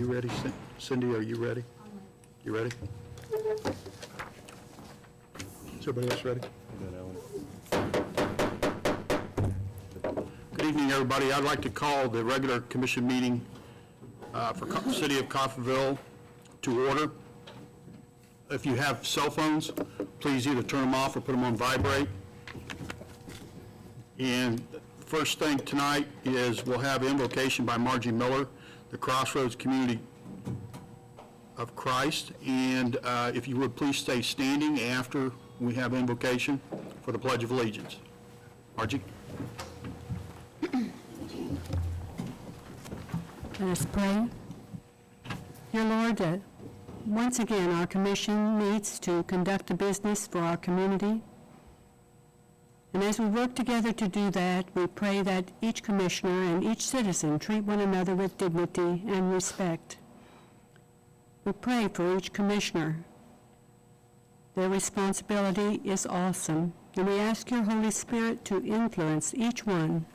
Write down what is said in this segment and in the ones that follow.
ready? Cindy, are you ready? You ready? Is everybody else ready? Good evening, everybody. I'd like to call the regular commission meeting for the City of Coffeyville to order. If you have cell phones, please either turn them off or put them on vibrate. And first thing tonight is we'll have invocation by Margie Miller, the Crossroads Community of Christ. And if you would please stay standing after we have invocation for the Pledge of Allegiance. Margie? Let us pray. Dear Lord, once again our commission meets to conduct a business for our community. And as we work together to do that, we pray that each commissioner and each citizen treat one another with dignity and respect. We pray for each commissioner. Their responsibility is awesome, and we ask your Holy Spirit to influence each one,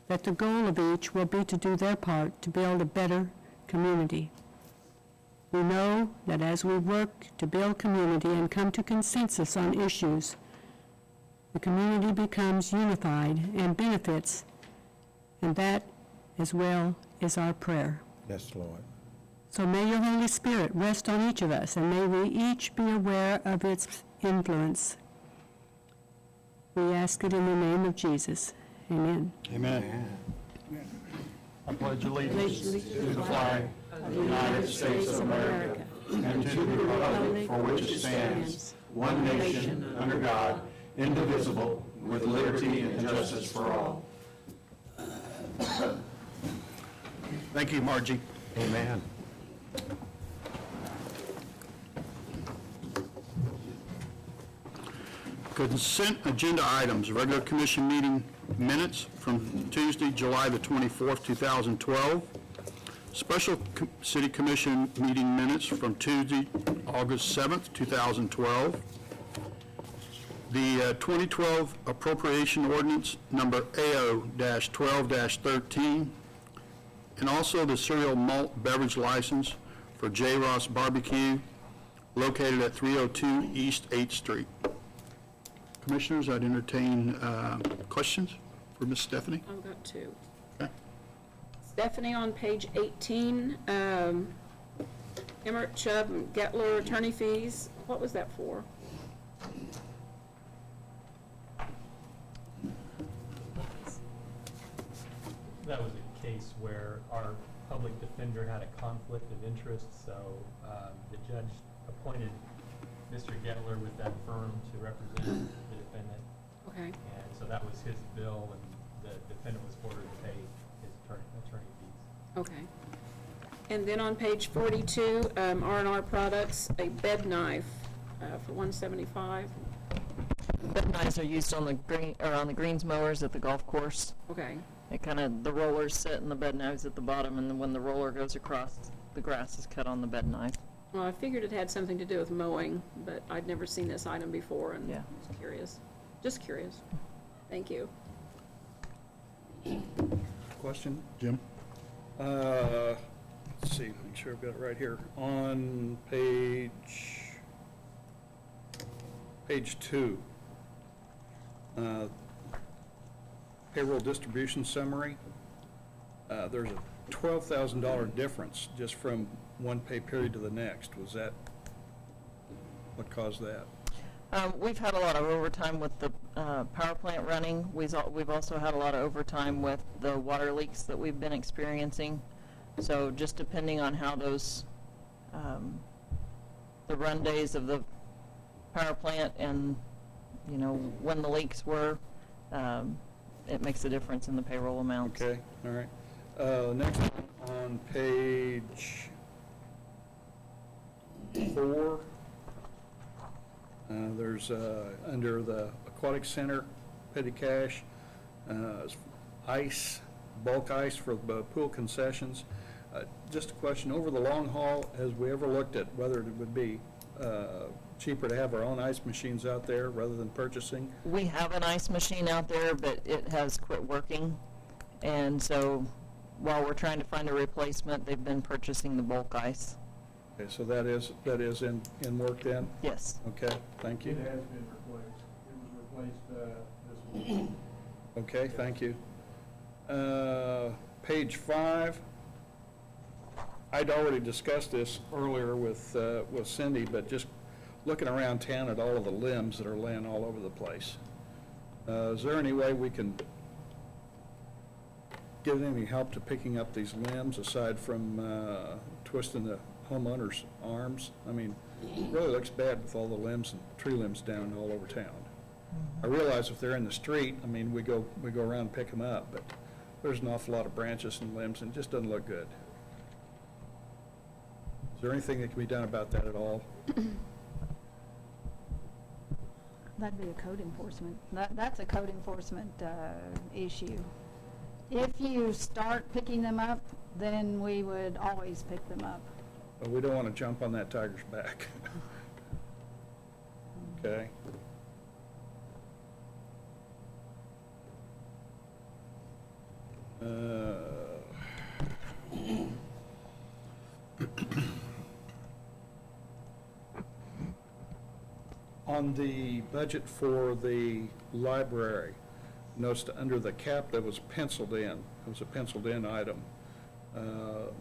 that the goal of each will be to do their part to build a better community. We know that as we work to build community and come to consensus on issues, the community becomes unified and benefits, and that as well is our prayer. Yes, Lord. So may your Holy Spirit rest on each of us, and may we each be aware of its influence. We ask it in the name of Jesus. Amen. Amen. I pledge allegiance to the flag of the United States of America and to the republic for which it stands, one nation, under God, indivisible, with liberty and justice for all. Thank you, Margie. Amen. Consent agenda items, regular commission meeting minutes from Tuesday, July the 24th, 2012. Special city commission meeting minutes from Tuesday, August 7th, 2012. The 2012 appropriation ordinance number AO-12-13, and also the cereal malt beverage license for J. Ross Barbecue located at 302 East 8th Street. Commissioners, I'd entertain questions for Ms. Stephanie. I've got two. Okay. Stephanie, on page 18, Emmert, Chubb, and Gettler attorney fees, what was that for? That was a case where our public defender had a conflict of interest, so the judge appointed Mr. Gettler with that firm to represent the defendant. Okay. And so that was his bill, and the defendant was ordered to pay his attorney fees. Okay. And then on page 42, R&R Products, a bed knife for $175. Bed knives are used on the greens mowers at the golf course. Okay. It the rollers sit and the bed knives at the bottom, and then when the roller goes across, the grass is cut on the bed knife. Well, I figured it had something to do with mowing, but I'd never seen this item before, and Yeah. I was curious. Just curious. Thank you. Question? Jim? Let's see, make sure I've got it right here. On page 2, payroll distribution summary, there's a $12,000 difference just from one pay period to the next. Was that, what caused that? We've had a lot of overtime with the power plant running. We've also had a lot of overtime with the water leaks that we've been experiencing. So just depending on how those, the run days of the power plant and, when the leaks were, it makes a difference in the payroll amounts. Okay, all right. Next one on page 4, there's under the Aquatic Center, petty cash, ice, bulk ice for the pool concessions. Just a question, over the long haul, has we ever looked at whether it would be cheaper to have our own ice machines out there rather than purchasing? We have an ice machine out there, but it has quit working, and so while we're trying to find a replacement, they've been purchasing the bulk ice. Okay, so that is in work then? Yes. Okay, thank you. It has been replaced. It was replaced this week. Okay, thank you. Page 5. I'd already discussed this earlier with Cindy, but just looking around town at all of the limbs that are laying all over the place. Is there any way we can get any help to picking up these limbs aside from twisting the homeowner's arms? I mean, it really looks bad with all the limbs and tree limbs down all over town. I realize if they're in the street, I mean, we go around and pick them up, but there's an awful lot of branches and limbs, and it just doesn't look good. Is there anything that can be done about that at all? That'd be a code enforcement. That's a code enforcement issue. If you start picking them up, then we would always pick them up. But we don't want to jump on that tiger's back. Okay. On the budget for the library, noticed under the cap that was penciled in, it was a penciled in item,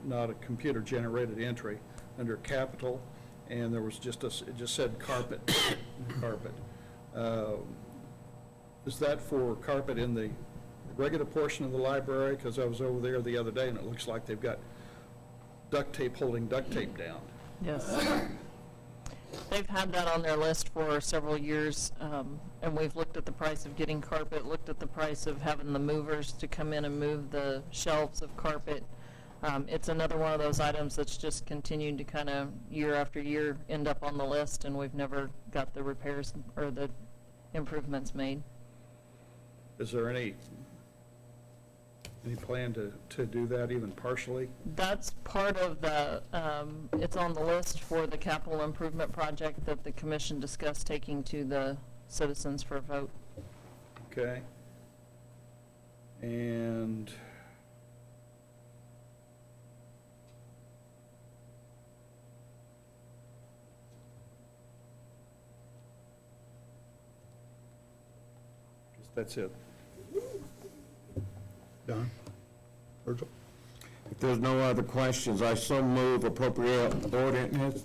not a computer generated entry, under capital, and there was just it just said carpet, carpet. Is that for carpet in the regular portion of the library? Because I was over there the other day and it looks like they've got duct tape holding duct tape down. Yes. They've had that on their list for several years, and we've looked at the price of getting carpet, looked at the price of having the movers to come in and move the shelves of carpet. It's another one of those items that's just continued to kind of year after year end up on the list, and we've never got the repairs or the improvements made. Is there any plan to do that even partially? That's part of the, it's on the list for the capital improvement project that the commission discussed taking to the citizens for a vote. Okay. And guess that's it. Don? Virgil? If there's no other questions, I so move appropriate ordinance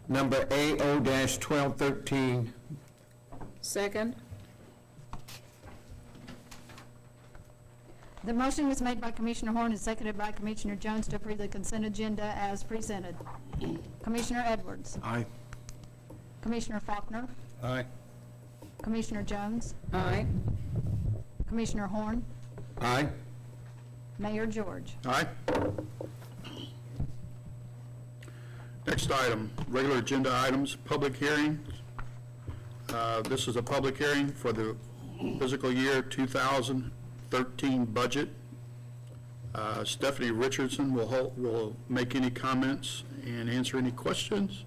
number AO-1213. Second? The motion was made by Commissioner Horn and seconded by Commissioner Jones to approve the consent agenda as presented. Commissioner Edwards. Aye. Commissioner Faulkner. Aye. Commissioner Jones. Aye. Commissioner Horn. Aye. Mayor George. Aye. Next item, regular agenda items, public hearings. This is a public hearing for the fiscal year 2013 budget. Stephanie Richardson will make any comments and answer any questions.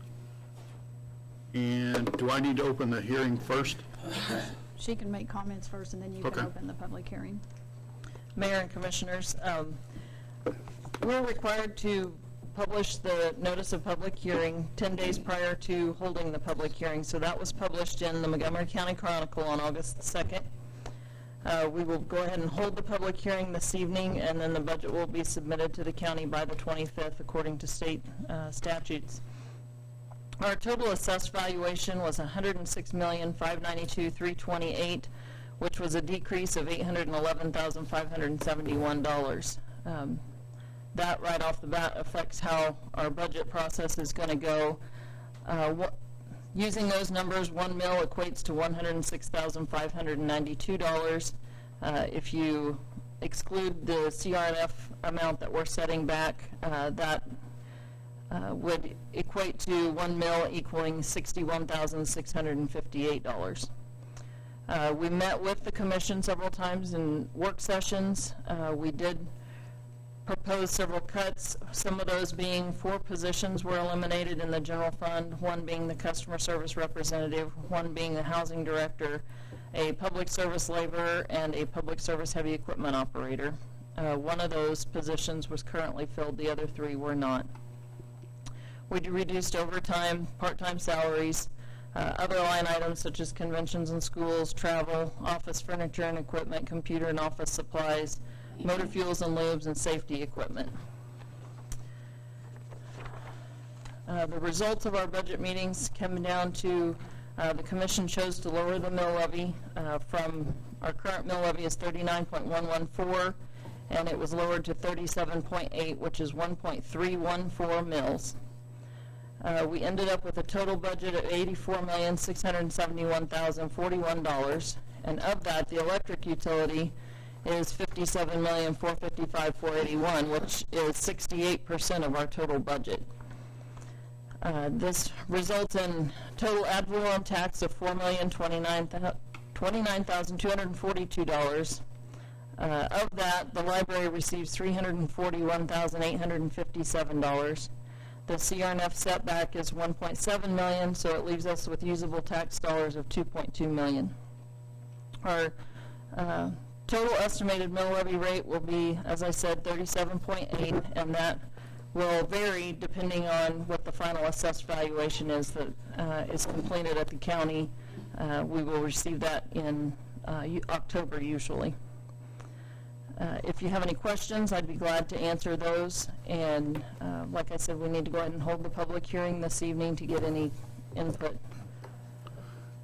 And do I need to open the hearing first? She can make comments first, and then you can Okay. open the public hearing. Mayor and Commissioners, we're required to publish the notice of public hearing 10 days prior to holding the public hearing. So that was published in the Montgomery County Chronicle on August 2nd. We will go ahead and hold the public hearing this evening, and then the budget will be submitted to the county by the 25th according to state statutes. Our total assessed valuation was $106,592,328, which was a decrease of $811,571. That right off the bat affects how our budget process is going to go. Using those numbers, 1 mil equates to $106,592. If you exclude the CRNF amount that we're setting back, that would equate to 1 mil equaling $61,658. We met with the commission several times in work sessions. We did propose several cuts, some of those being 4 positions were eliminated in the general fund, 1 being the customer service representative, 1 being the housing director, a public service laborer, and a public service heavy equipment operator. One of those positions was currently filled, the other 3 were not. We reduced overtime, part-time salaries, other line items such as conventions and schools, travel, office furniture and equipment, computer and office supplies, motor fuels and lubes, and safety equipment. The results of our budget meetings came down to the commission chose to lower the mill levy from our current mill levy is 39.114, and it was lowered to 37.8, which is 1.314 mills. We ended up with a total budget of $84,671,041, and of that, the electric utility is $57,455,481, which is 68% of our total budget. This results in total ad valorem tax of $4,029,242. Of that, the library receives $341,857. The CRNF setback is $1.7 million, so it leaves us with usable tax dollars of $2.2 million. Our total estimated mill levy rate will be, as I said, 37.8, and that will vary depending on what the final assessed valuation is that is completed at the county. We will receive that in October usually. If you have any questions, I'd be glad to answer those. And like I said, we need to go ahead and hold the public hearing this evening to get any input.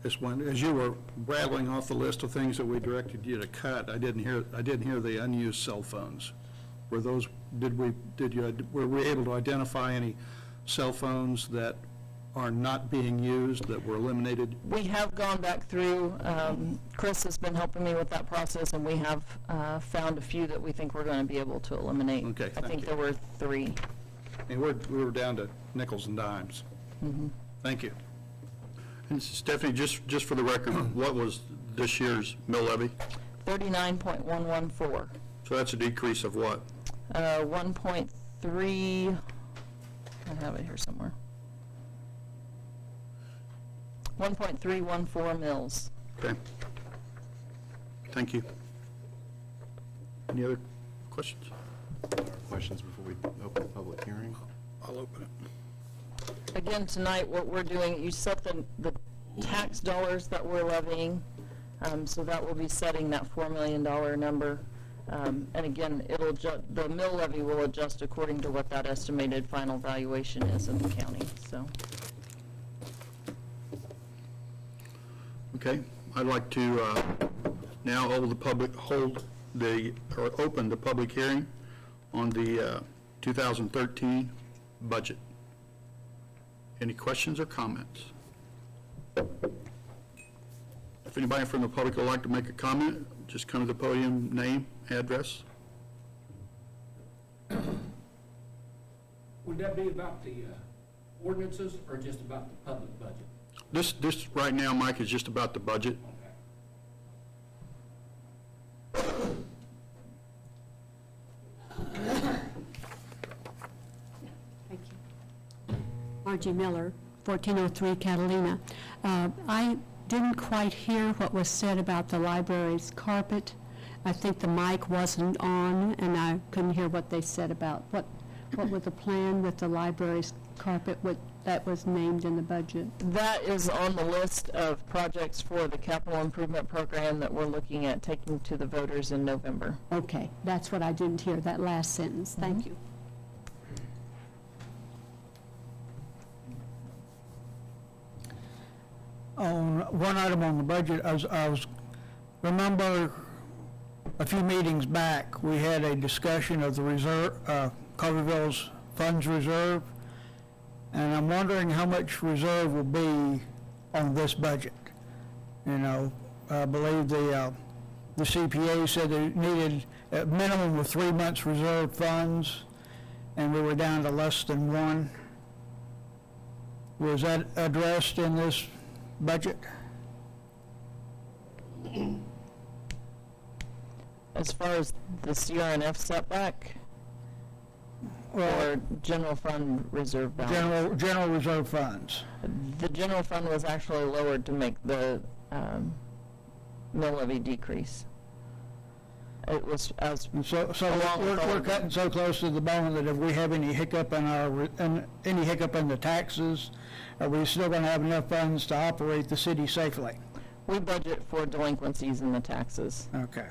This one, as you were rattling off the list of things that we directed you to cut, I didn't hear the unused cell phones. Were those, were we able to identify any cell phones that are not being used, that were eliminated? We have gone back through, Chris has been helping me with that process, and we have found a few that we think we're going to be able to eliminate. Okay, I think thank there were 3. And we were down to nickels and dimes. Mm-hmm. Thank you. And Stephanie, just for the record, what was this year's mill levy? 39.114. So that's a decrease of what? 1.3, I have it here somewhere. 1.314 mils. Okay. Thank you. Any other questions? Questions before we open the public hearing? I'll open it. Again, tonight, what we're doing, you set the tax dollars that we're levying, so that will be setting that $4 million number. And again, the mill levy will adjust according to what that estimated final valuation is in the county, so. Okay, I'd like to now open the public hearing on the 2013 budget. Any questions or comments? If anybody from the public would like to make a comment, just come to the podium, name, address. Would that be about the ordinances or just about the public budget? This right now, Mike, is just about the budget. Thank you. Margie Miller, 1403 Catalina. I didn't quite hear what was said about the library's carpet. I think the mic wasn't on, and I couldn't hear what they said about what was the plan with the library's carpet, what that was named in the budget. That is on the list of projects for the capital improvement program that we're looking at taking to the voters in November. Okay, that's what I didn't hear, that last sentence. Thank you. On one item on the budget, I was remember a few meetings back, we had a discussion of the reserve, Coverville's funds reserve, and I'm wondering how much reserve will be on this budget. You know, I believe the CPA said they needed a minimum of 3 months reserve funds, and we were down to less than 1. Was that addressed in this budget? As far as the CRNF setback or general fund reserve balance? General reserve funds. The general fund was actually lowered to make the mill levy decrease. It was as, And so Along with all we're of cutting so close to the bone that if we have any hiccup in any hiccup in the taxes, are we still gonna have enough funds to operate the city safely? we budget for delinquencies in the taxes. Okay.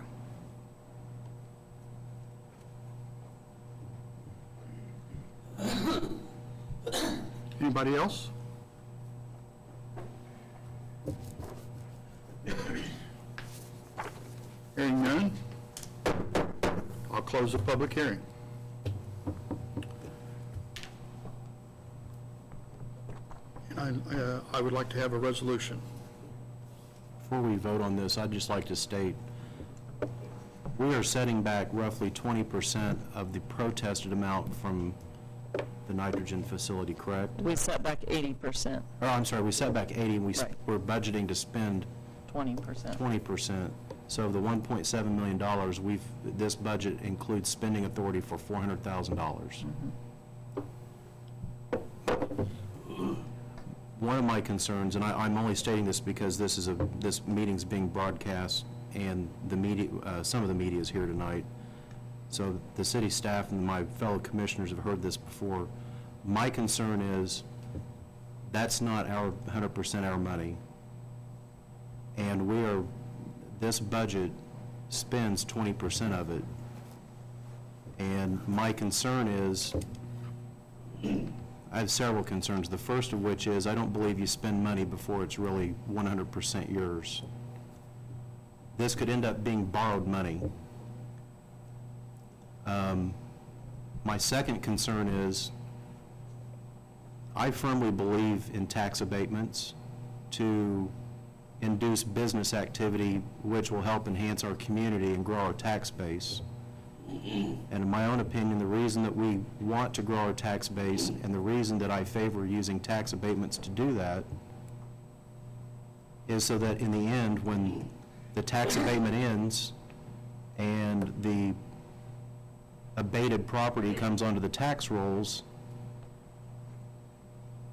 Anybody else? Hearing none, I'll close the public hearing. And I would like to have a resolution. Before we vote on this, I'd just like to state, we are setting back roughly 20% of the protested amount from the nitrogen facility, correct? We set back 80%, Or, I'm sorry, we set back 80, and Right. we're budgeting to spend 20%. 20%. So the $1.7 million, this budget includes spending authority for $400,000. One of my concerns, and I'm only stating this because this meeting's being broadcast, and the media, some of the media is here tonight, so the city staff and my fellow commissioners have heard this before. My concern is, that's not 100% our money. And this budget spends 20% of it. And my concern is, I have several concerns. The first of which is, I don't believe you spend money before it's really 100% yours. This could end up being borrowed money. My second concern is, I firmly believe in tax abatements to induce business activity which will help enhance our community and grow our tax base. And in my own opinion, the reason that we want to grow our tax base and the reason that I favor using tax abatements to do that is so that in the end, when the tax abatement ends and the abated property comes onto the tax rolls,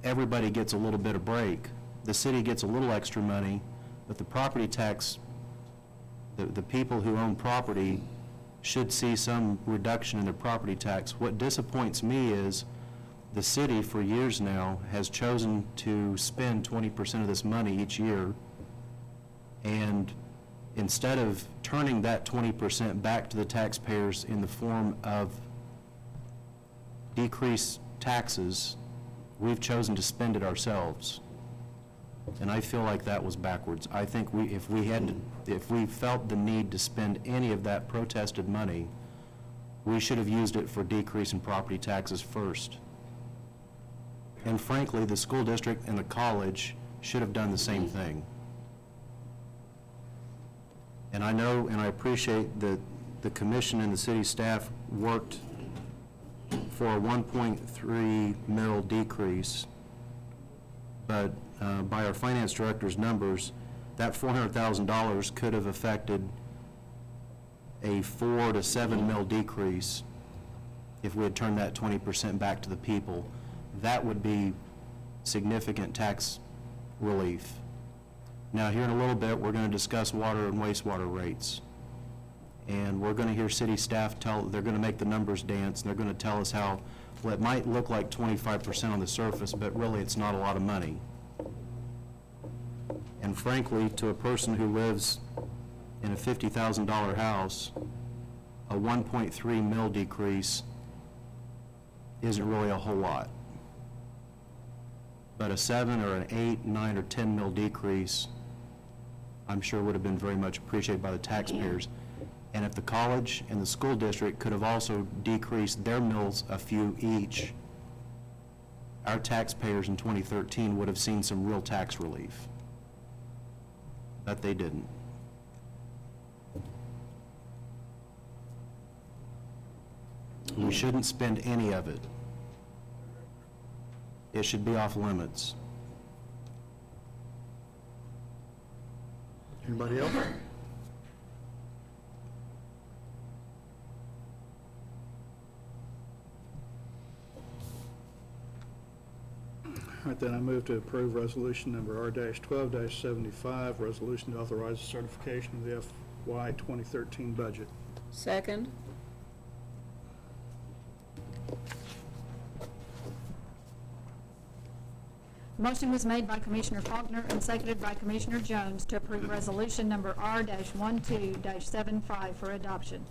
everybody gets a little bit of break. The city gets a little extra money, but the property tax, the people who own property should see some reduction in their property tax. What disappoints me is the city for years now has chosen to spend 20% of this money each year, and instead of turning that 20% back to the taxpayers in the form of decreased taxes, we've chosen to spend it ourselves. And I feel like that was backwards. I think if we felt the need to spend any of that protested money, we should have used it for decrease in property taxes first. And frankly, the school district and the college should have done the same thing. And I know and I appreciate that the commission and the city staff worked for a 1.3 mil decrease, but by our finance director's numbers, that $400,000 could have affected a 4 to 7 mil decrease if we had turned that 20% back to the people. That would be significant tax relief. Now, here in a little bit, we're going to discuss water and wastewater rates. And we're going to hear city staff they're going to make the numbers dance, and they're going to tell us how, well, it might look like 25% on the surface, but really it's not a lot of money. And frankly, to a person who lives in a $50,000 house, a 1.3 mil decrease isn't really a whole lot. But a 7 or an 8, 9, or 10 mil decrease, I'm sure would have been very much appreciated by the taxpayers. And if the college and the school district could have also decreased their mills a few each, our taxpayers in 2013 would have seen some real tax relief. But they didn't. We shouldn't spend any of it. It should be off limits. Anybody else? All right, then I move to approve resolution number R-12-75, resolution to authorize the certification of the FY 2013 budget. Second. Motion was made by Commissioner Faulkner and seconded by Commissioner Jones to approve resolution number R-12-75 for adoption.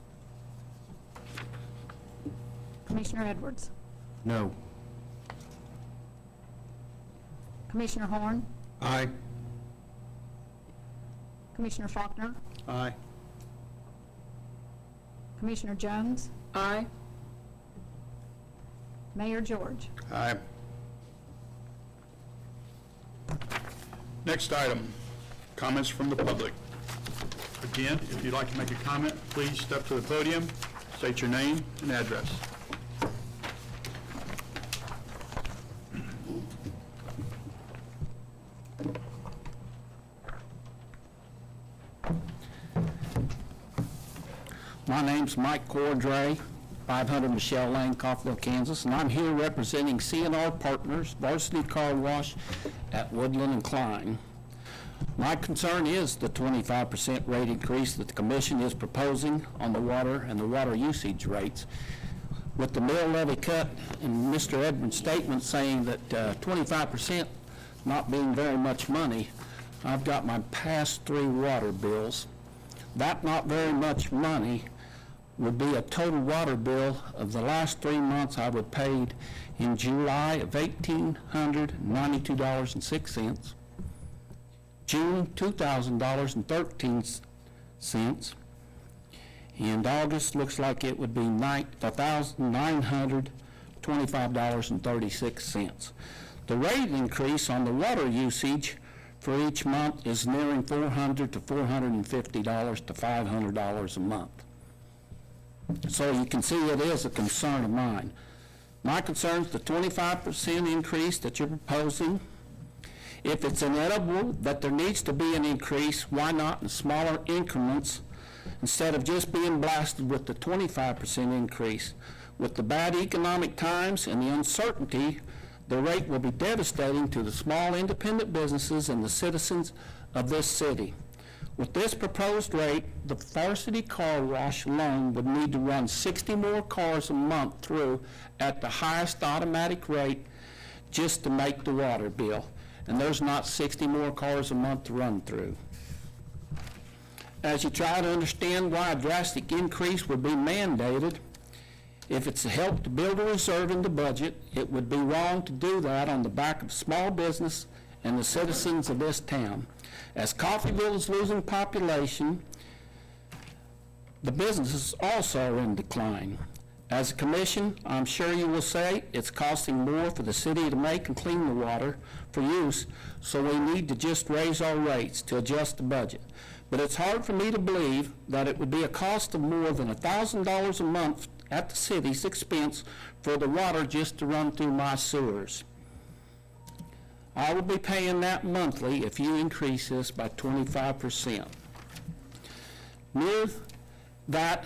Commissioner Edwards. No. Commissioner Horn. Aye. Commissioner Faulkner. Aye. Commissioner Jones. Aye. Mayor George. Aye. Next item, comments from the public. Again, if you'd like to make a comment, please step to the podium, state your name and address. My name's Mike Cordray, 500 Michelle Lane, Coffeyville, Kansas, and I'm here representing CNR Partners, Varsity Car Wash at Woodland and Klein. My concern is the 25% rate increase that the commission is proposing on the water and the water usage rates. With the mill levy cut and Mr. Edwards' statement saying that 25% not being very much money, I've got my past 3 water bills. That not very much money would be a total water bill of the last 3 months I would paid in July of $1,892.06, June $2,000.13, and August looks like it would be $1,925.36. The rate increase on the water usage for each month is nearing $400 to $450 to $500 a month. So you can see it is a concern of mine. My concern is the 25% increase that you're proposing. If it's inevitable that there needs to be an increase, why not in smaller increments instead of just being blasted with the 25% increase? With the bad economic times and the uncertainty, the rate will be devastating to the small independent businesses and the citizens of this city. With this proposed rate, the Varsity Car Wash alone would need to run 60 more cars a month through at the highest automatic rate just to make the water bill. And there's not 60 more cars a month to run through. As you try to understand why a drastic increase would be mandated, if it's to help to build a reserve in the budget, it would be wrong to do that on the back of small business and the citizens of this town. As Coffeyville is losing population, the businesses also are in decline. As a commission, I'm sure you will say it's costing more for the city to make and clean the water for use, so we need to just raise our rates to adjust the budget. But it's hard for me to believe that it would be a cost of more than $1,000 a month at the city's expense for the water just to run through my sewers. I will be paying that monthly if you increase this by 25%. Near that,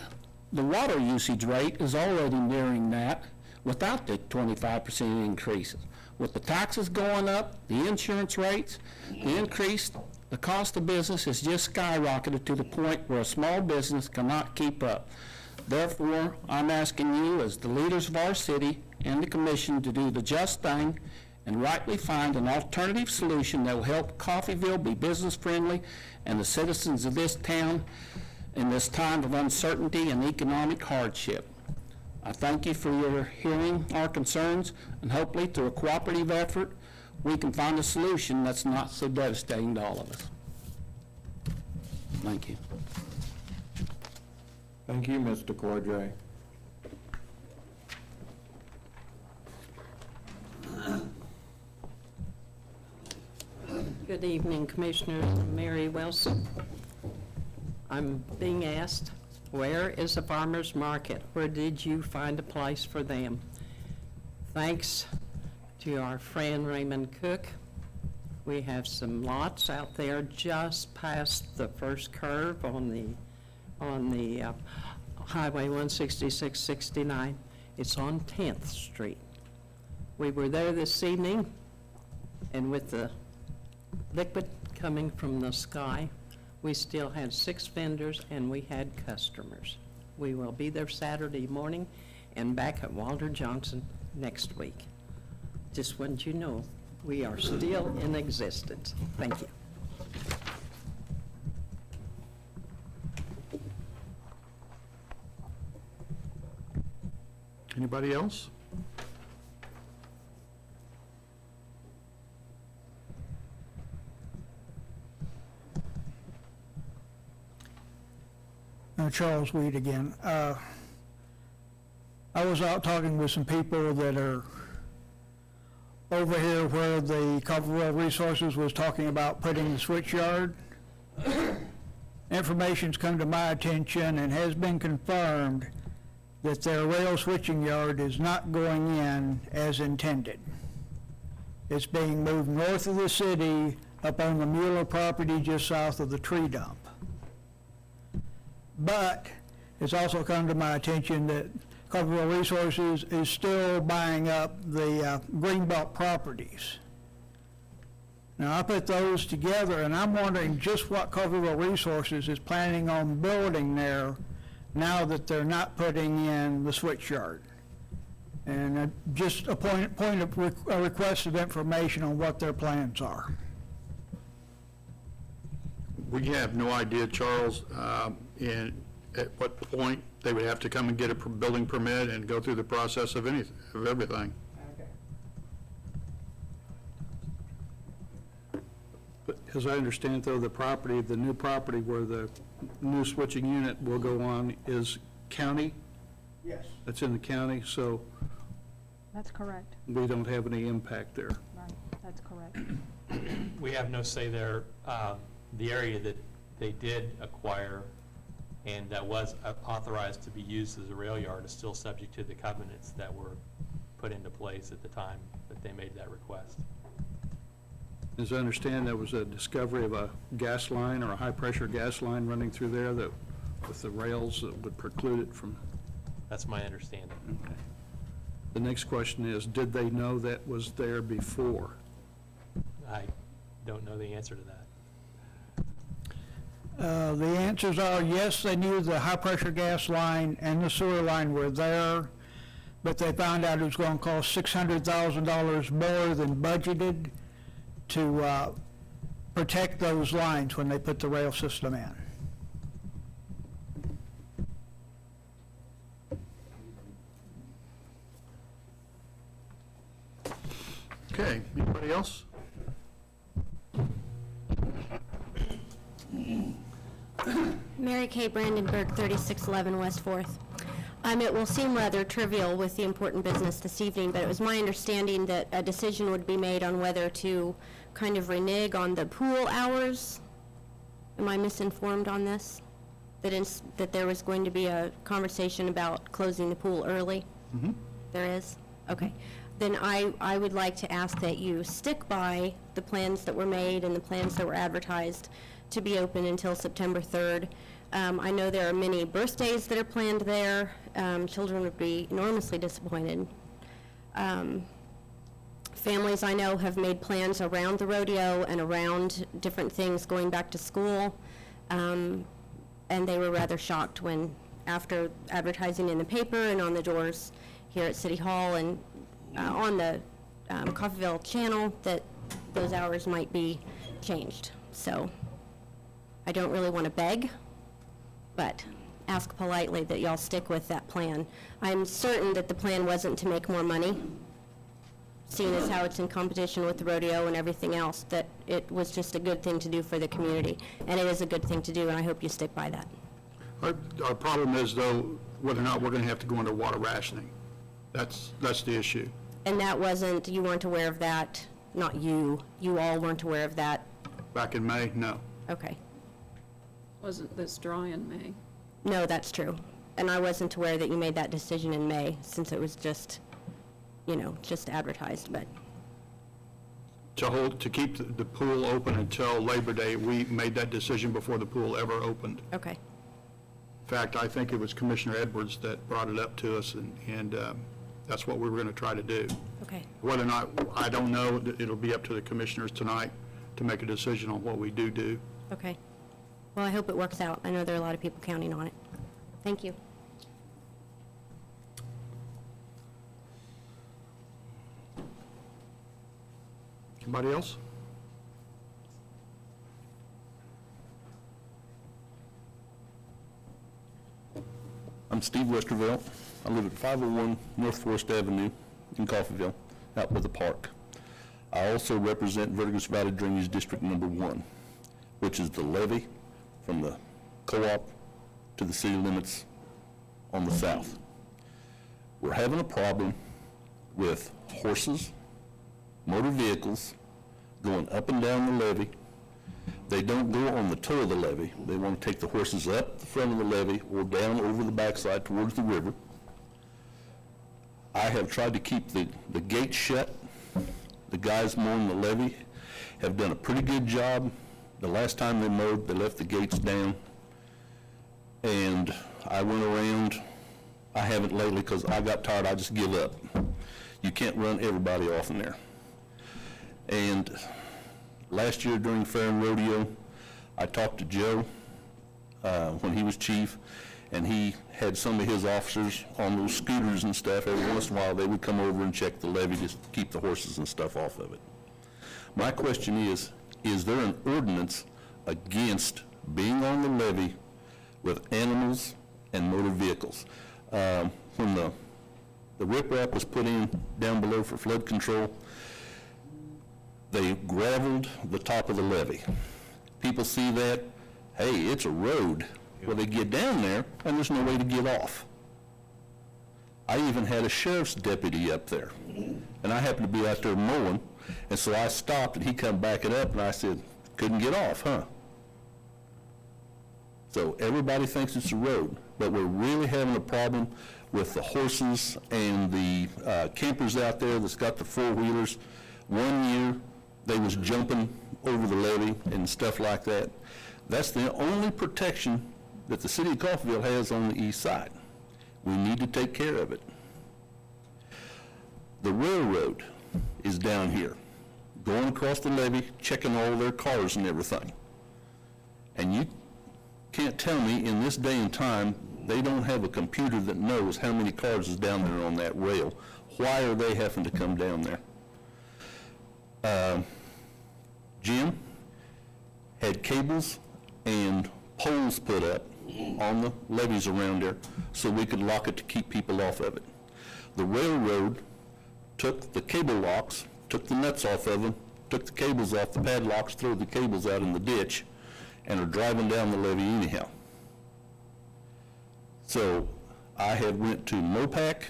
the water usage rate is already nearing that without the 25% increases. With the taxes going up, the insurance rates, the increase, the cost of business has just skyrocketed to the point where a small business cannot keep up. Therefore, I'm asking you as the leaders of our city and the commission to do the just thing and rightly find an alternative solution that will help Coffeyville be business friendly and the citizens of this town in this time of uncertainty and economic hardship. I thank you for your hearing our concerns, and hopefully through a cooperative effort, we can find a solution that's not so devastating to all of us. Thank you. Thank you, Mr. Cordray. Good evening, Commissioners. I'm Mary Wilson. I'm being asked, where is the farmer's market? Where did you find a place for them? Thanks to our friend Raymond Cook, we have some lots out there just past the first curve on the Highway 166-69. It's on 10th Street. We were there this evening, and with the liquid coming from the sky, we still had 6 vendors and we had customers. We will be there Saturday morning and back at Walter Johnson next week. Just want you to know, we are still in existence. Thank you. Anybody else? Charles Weed again. I was out talking with some people that are over here where the Codified Resources was talking about putting the switch yard. Information's come to my attention and has been confirmed that their rail switching yard is not going in as intended. It's being moved north of the city up on the Mueller property just south of the tree dump. But it's also come to my attention that Codified Resources is still buying up the Greenbelt properties. Now, I put those together, and I'm wondering just what Codified Resources is planning on building there now that they're not putting in the switch yard. And just a request of information on what their plans are. We have no idea, Charles, and at what point they would have to come and get a building permit and go through the process of everything. But as I understand it, though, the new property where the new switching unit will go on is county? Yes. That's in the county, so That's correct. we don't have any impact there. Right, that's correct. We have no say there. The area that they did acquire and that was authorized to be used as a rail yard is still subject to the covenants that were put into place at the time that they made that request. As I understand, there was a discovery of a gas line or a high-pressure gas line running through there that, with the rails that would preclude it from... That's my understanding. Okay. The next question is, did they know that was there before? I don't know the answer to that. The answers are, yes, they knew the high-pressure gas line and the sewer line were there, but they found out it was going to cost $600,000 more than budgeted to protect those lines when they put the rail system in. Okay, anybody else? Mary Kay Brandenburg, 3611 West 4th. It will seem rather trivial with the important business this evening, but it was my understanding that a decision would be made on whether to kind of renege on the pool hours. Am I misinformed on this? That there was going to be a conversation about closing the pool early? Mm-hmm. There is? Okay. Then I would like to ask that you stick by the plans that were made and the plans that were advertised to be open until September 3rd. I know there are many birthdays that are planned there. Children would be enormously disappointed. Families I know have made plans around the rodeo and around different things going back to school, and they were rather shocked when, after advertising in the paper and on the doors here at City Hall and on the Coffeyville channel, that those hours might be changed. So I don't really want to beg, but ask politely that y'all stick with that plan. I'm certain that the plan wasn't to make more money, seeing as how it's in competition with the rodeo and everything else, that it was just a good thing to do for the community. And it is a good thing to do, and I hope you stick by that. Our problem is, though, whether or not we're going to have to go into water rationing. That's the issue. And that wasn't, you weren't aware of that, not you all weren't aware of that? Back in May, no. Okay. Wasn't this dry in May? No, that's true. And I wasn't aware that you made that decision in May, since it was just, just advertised, but. To keep the pool open until Labor Day, we made that decision before the pool ever opened. Okay. In fact, I think it was Commissioner Edwards that brought it up to us, and that's what we were going to try to do. Okay. Whether or not, I don't know. It'll be up to the commissioners tonight to make a decision on what we do. Okay. Well, I hope it works out. I know there are a lot of people counting on it. Thank you. Somebody else? I'm Steve Westervelt. I live at 501 North Forest Avenue in Coffeyville, out by the park. I also represent Verdigris Valley Drainage District Number 1, which is the levee from the co-op to the city limits on the south. We're having a problem with horses, motor vehicles going up and down the levee. They don't go on the toe of the levee. They want to take the horses up the front of the levee or down over the backside towards the river. I have tried to keep the gate shut. The guys mowing the levee have done a pretty good job. The last time they mowed, they left the gates down. And I went around, I haven't lately because I got tired, I just give up. You can't run everybody off in there. And last year during Fair and Rodeo, I talked to Joe when he was chief, and he had some of his officers on those scooters and stuff. Every once in a while, they would come over and check the levee just to keep the horses and stuff off of it. My question is there an ordinance against being on the levee with animals and motor vehicles? When the riprap was put in down below for flood control, they gravelled the top of the levee. People see that, hey, it's a road. Well, they get down there, and there's no way to get off. I even had a sheriff's deputy up there, and I happened to be out there mowing, and so I stopped, and he come backing up, and I said, couldn't get off, huh? So everybody thinks it's a road, but we're really having a problem with the horses and the campers out there that's got the four-wheelers. One year, they was jumping over the levee and stuff like that. That's the only protection that the city of Coffeyville has on the east side. We need to take care of it. The railroad is down here, going across the levee, checking all their cars and everything. And you can't tell me in this day and time they don't have a computer that knows how many cars is down there on that rail. Why are they having to come down there? Jim had cables and poles put up on the levees around there so we could lock it to keep people off of it. The railroad took the cable locks, took the nuts off of them, took the cables off the padlocks, threw the cables out in the ditch, and are driving down the levee anyhow. So I have went to MOPAC,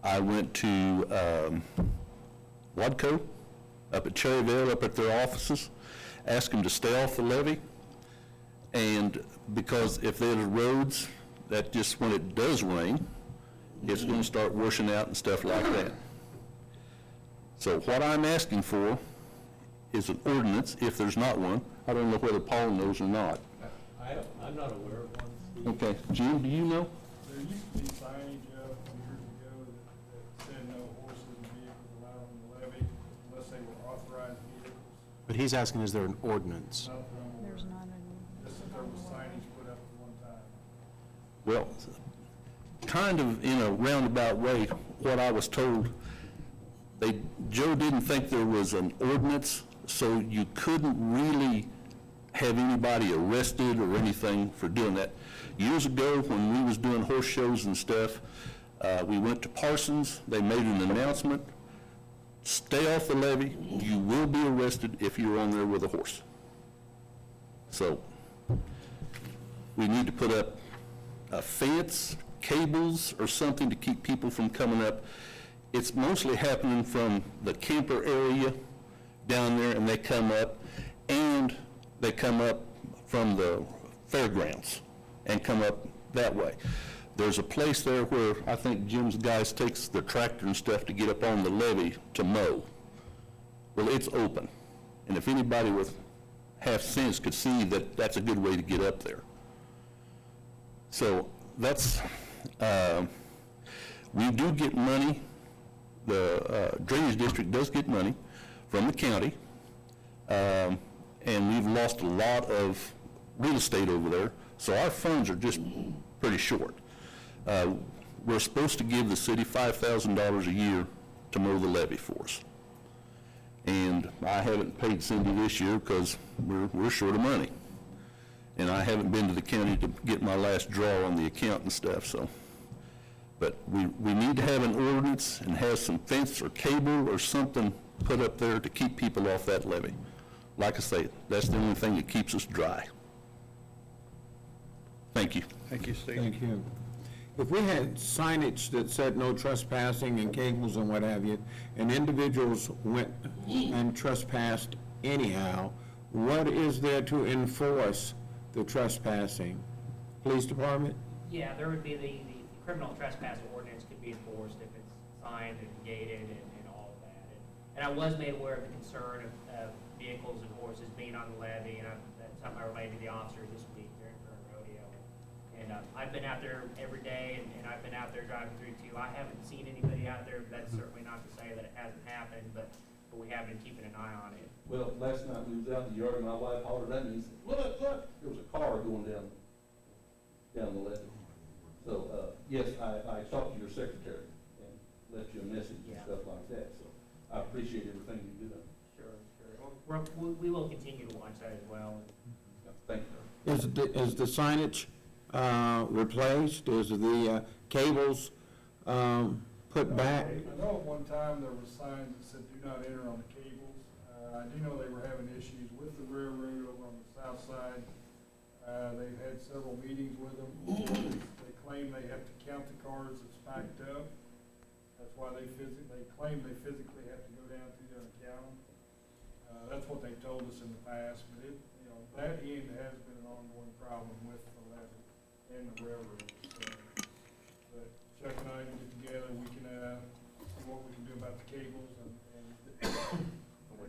I went to Wadco up at Cherryville, up at their offices, asked them to stay off the levee. And because if there's roads, that just when it does rain, it's going to start washing out and stuff like that. So what I'm asking for is an ordinance, if there's not one. I don't know whether Paul knows or not. I'm not aware of one, Steve. Okay, Jim, do you know? There used to be signage up years ago that said no horses and vehicles allowed on the levee unless they were authorized vehicles. But he's asking, is there an ordinance? Not that I'm aware There's of. not any. Just that there was signage put up at one time. Well, kind of in a roundabout way, what I was told, Joe didn't think there was an ordinance, so you couldn't really have anybody arrested or anything for doing that. Years ago, when we was doing horse shows and stuff, we went to Parsons, they made an announcement, stay off the levee, you will be arrested if you're on there with a horse. So, we need to put up a fence, cables, or something to keep people from coming up. It's mostly happening from the camper area down there, and they come up from the fairgrounds and come up that way. There's a place there where I think Jim's guys takes their tractor and stuff to get up on the levee to mow. Well, it's open, and if anybody with half sense could see that that's a good way to get up there. So that's, we do get money. The drainage district does get money from the county, and we've lost a lot of real estate over there, so our funds are just pretty short. We're supposed to give the city $5,000 a year to mow the levee for us. And I haven't paid Cindy this year because we're short of money. And I haven't been to the county to get my last draw on the account and stuff, so. But we need to have an ordinance and have some fence or cable or something put up there to keep people off that levee. Like I say, that's the only thing that keeps us dry. Thank you. Thank you, Steve. Thank you. If we had signage that said no trespassing and cables and what have you, and individuals went and trespassed anyhow, what is there to enforce the trespassing? Police department? Yeah, there would be the criminal trespass ordinance could be enforced if it's signed and gated and all of that. And I was made aware of the concern of vehicles and horses being on the levee, and that's something I relayed to the officer this week during rodeo. And I've been out there every day, and I've been out there driving through too. I haven't seen anybody out there, but that's certainly not to say that it hasn't happened, but we have been keeping an eye on it. Well, last night we was out in the yard and my wife hollered at me and said, look, there was a car going down the levee. So, yes, I talked to your secretary and left you a message and stuff like that, so I appreciate everything you do. Sure. Well, we will continue to watch that as well. Thank you. Is the signage replaced? Is the cables put back? I know at one time there were signs that said do not enter on the cables. I do know they were having issues with the railroad over on the south side. They've had several meetings with them. They claim they have to count the cars that's backed up. That's why they claim they physically have to go down through there and count them. That's what they told us in the past, but that end has been an ongoing problem with the levee and the railroad. So, but Chuck and I can get together, we can see what we can do about the cables and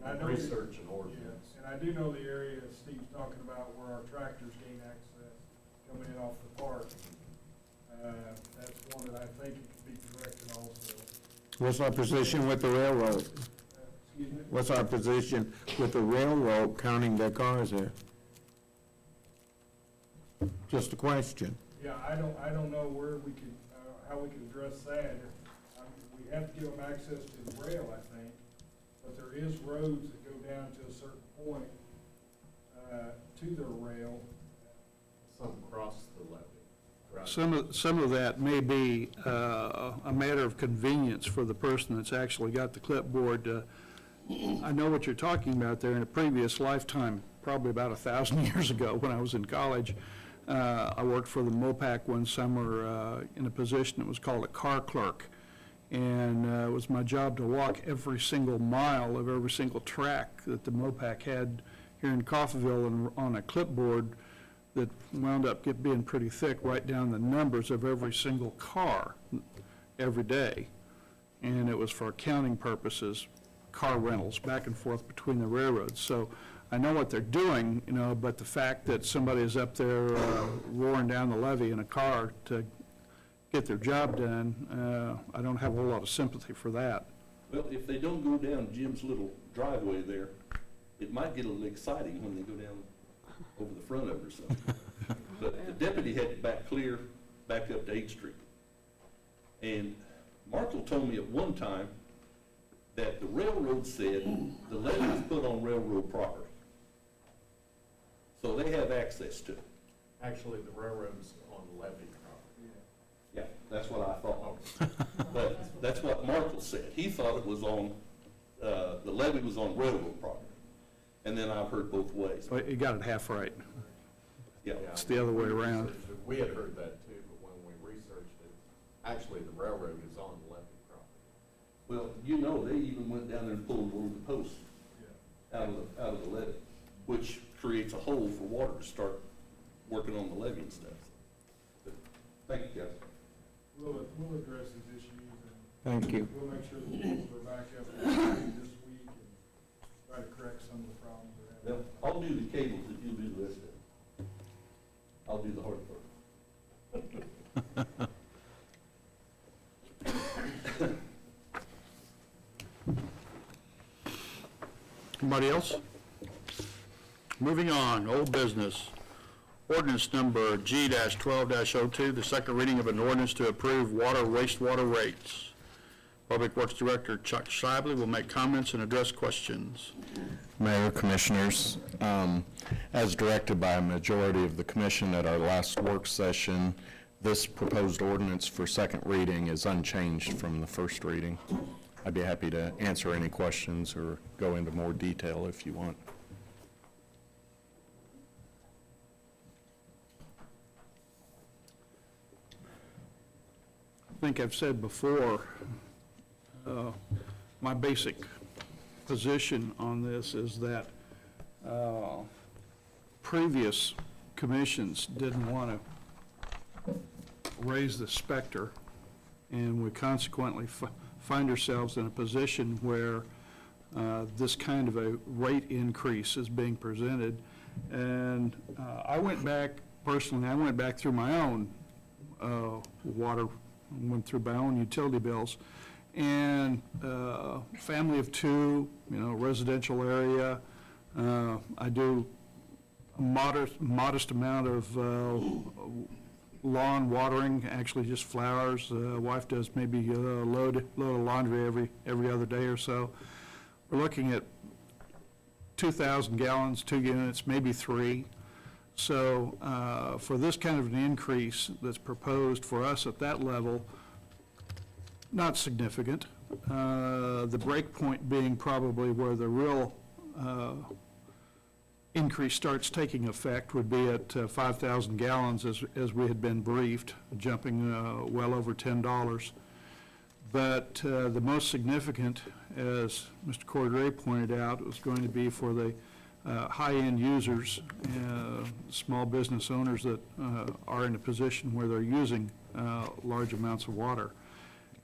I know research and ordinance. Yes, and I do know the area that Steve's talking about where our tractors gain access coming in off the park. That's one that I think it could be corrected also. What's our position with the railroad? Excuse me? What's our position with the railroad counting their cars there? Just a question. Yeah, I don't know where we could, how we could address that. We have to give them access to the rail, I think, but there is roads that go down to a certain point to their rail. Some cross the levee. Right. Some of that may be a matter of convenience for the person that's actually got the clipboard. I know what you're talking about there. In a previous lifetime, probably about 1,000 years ago when I was in college, I worked for the MOPAC one summer in a position that was called a car clerk. And it was my job to walk every single mile of every single track that the MOPAC had here in Coffeyville and on a clipboard that wound up being pretty thick, write down the numbers of every single car every day. And it was for accounting purposes, car rentals back and forth between the railroads. So I know what they're doing, but the fact that somebody is up there roaring down the levee in a car to get their job done, I don't have a whole lot of sympathy for that. Well, if they don't go down Jim's little driveway there, it might get a little exciting when they go down over the front of it or something. But the deputy had to back up to 8th Street. And Marshall told me at one time that the railroad said the levee was put on railroad property. So they have access to it. Actually, the railroad's on levee property. Yeah, that's what I thought. But that's what Marshall said. He thought it was on, the levee was on railroad property. And then I've heard both ways. Well, you got it half right. Yeah. It's the other way around. We had heard that too, but when we researched it, actually the railroad is on levee property. Well, they even went down there and pulled one of the posts out of the levee, which creates a hole for water to start working on the levee and stuff. But thank you, guys. We'll address these issues and Thank you. we'll make sure the cables are back up this week and try to correct some of the problems we're having. Now, I'll do the cables if you'll do the rest of it. I'll do the hard part. Anybody else? Moving on, old business. Ordinance number G-12-02, the second reading of an ordinance to approve wastewater rates. Public Works Director Chuck Shively will make comments and address questions. Mayor, Commissioners, as directed by a majority of the commission at our last work session, this proposed ordinance for second reading is unchanged from the first reading. I'd be happy to answer any questions or go into more detail if you want. I think I've said before, my basic position on this is that previous commissions didn't want to raise the specter, and we consequently find ourselves in a position where this kind of a rate increase is being presented. And I went back, personally, I went back through my own water, went through my own utility bills, and family of two, residential area. I do a modest amount of lawn watering, actually just flowers. Wife does maybe a load of laundry every other day or so. We're looking at 2,000 gallons, 2 units, maybe 3. So for this kind of an increase that's proposed for us at that level, not significant. The break point being probably where the real increase starts taking effect would be at 5,000 gallons as we had been briefed, jumping well over $10. But the most significant, as Mr. Cordray pointed out, was going to be for the high-end users, small business owners that are in a position where they're using large amounts of water.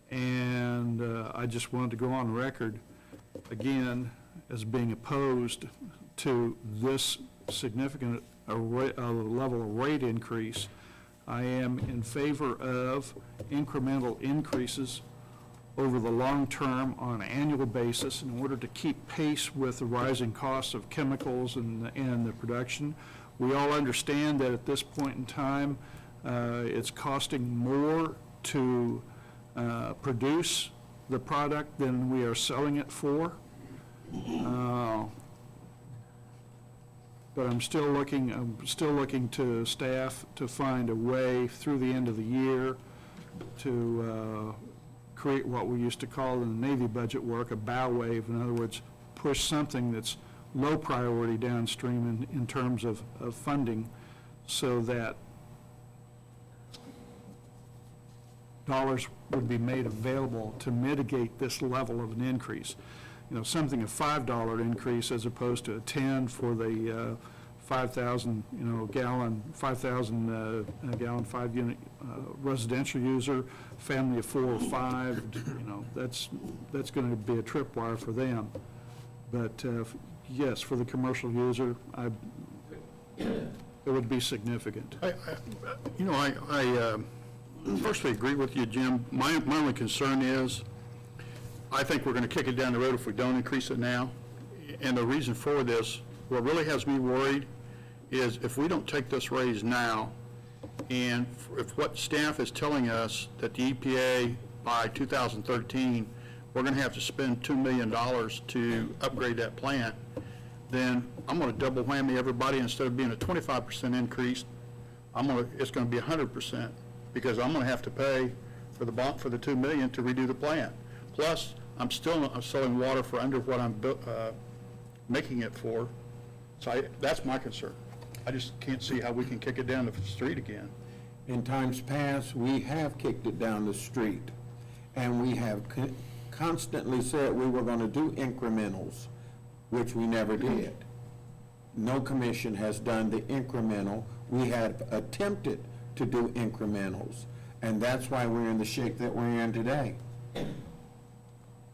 And I just wanted to go on record, again, as being opposed to this significant level of rate increase. I am in favor of incremental increases over the long term on an annual basis in order to keep pace with the rising costs of chemicals and the production. We all understand that at this point in time, it's costing more to produce the product than we are selling it for. But I'm still looking to staff to find a way through the end of the year to create what we used to call in the Navy budget work a bow wave. In other words, push something that's low priority downstream in terms of funding, so that dollars would be made available to mitigate this level of an increase. Something a $5 increase as opposed to a 10 for the 5,000 gallon, 5-unit residential user, family of 4 or 5. That's going to be a tripwire for them. But yes, for the commercial user, it would be significant. I firstly agree with you, Jim. My only concern is, I think we're going to kick it down the road if we don't increase it now. And the reason for this, what really has me worried is if we don't take this raise now, and if what staff is telling us that the EPA by 2013, we're going to have to spend $2 million to upgrade that plant, then I'm going to double whammy everybody. Instead of being a 25% increase, it's going to be 100%, because I'm going to have to pay for the $2 million to redo the plant. Plus, I'm selling water for under what I'm making it for. So that's my concern. I just can't see how we can kick it down the street again. In times past, we have kicked it down the street, and we have constantly said we were going to do incrementals, which we never did. No commission has done the incremental. We have attempted to do incrementals, and that's why we're in the shape that we're in today.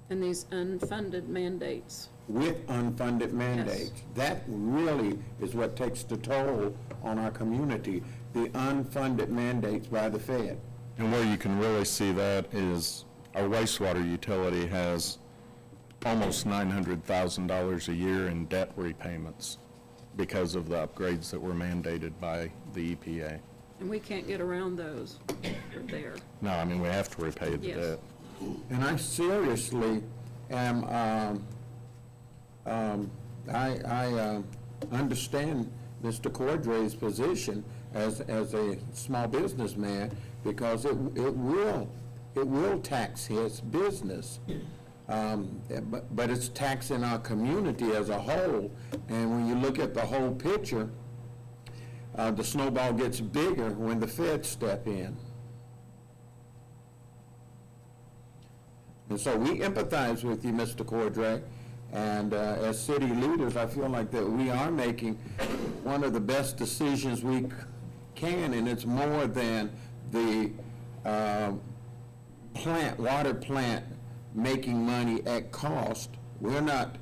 And these unfunded mandates. With unfunded mandates. Yes. That really is what takes the toll on our community, the unfunded mandates by the Fed. And where you can really see that is our wastewater utility has almost $900,000 a year in debt repayments because of the upgrades that were mandated by the EPA. And we can't get around those. They're there. No, I mean, we have to repay the Yes. debt. And I seriously am, I understand Mr. Cordray's position as a small businessman, because it will tax his business. But it's taxing our community as a whole, and when you look at the whole picture, the snowball gets bigger when the feds step in. And so we empathize with you, Mr. Cordray, and as city leaders, I feel like that we are making one of the best decisions we can, and it's more than the water plant making money at cost. We're not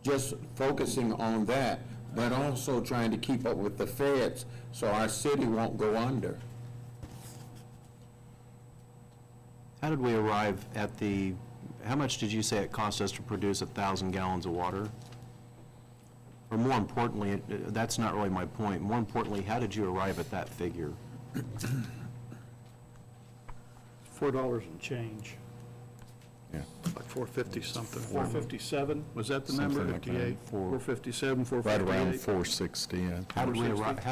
just focusing on that, but also trying to keep up with the feds so our city won't go under. How did we arrive at the, how much did you say it cost us to produce 1,000 gallons of water? Or more importantly, that's not really my point. More importantly, how did you arrive at that figure? $4 and change. Yeah. Like 450 something. 457? Was that the number? Something like that. 58? 457, Right 458? around 460, yeah. How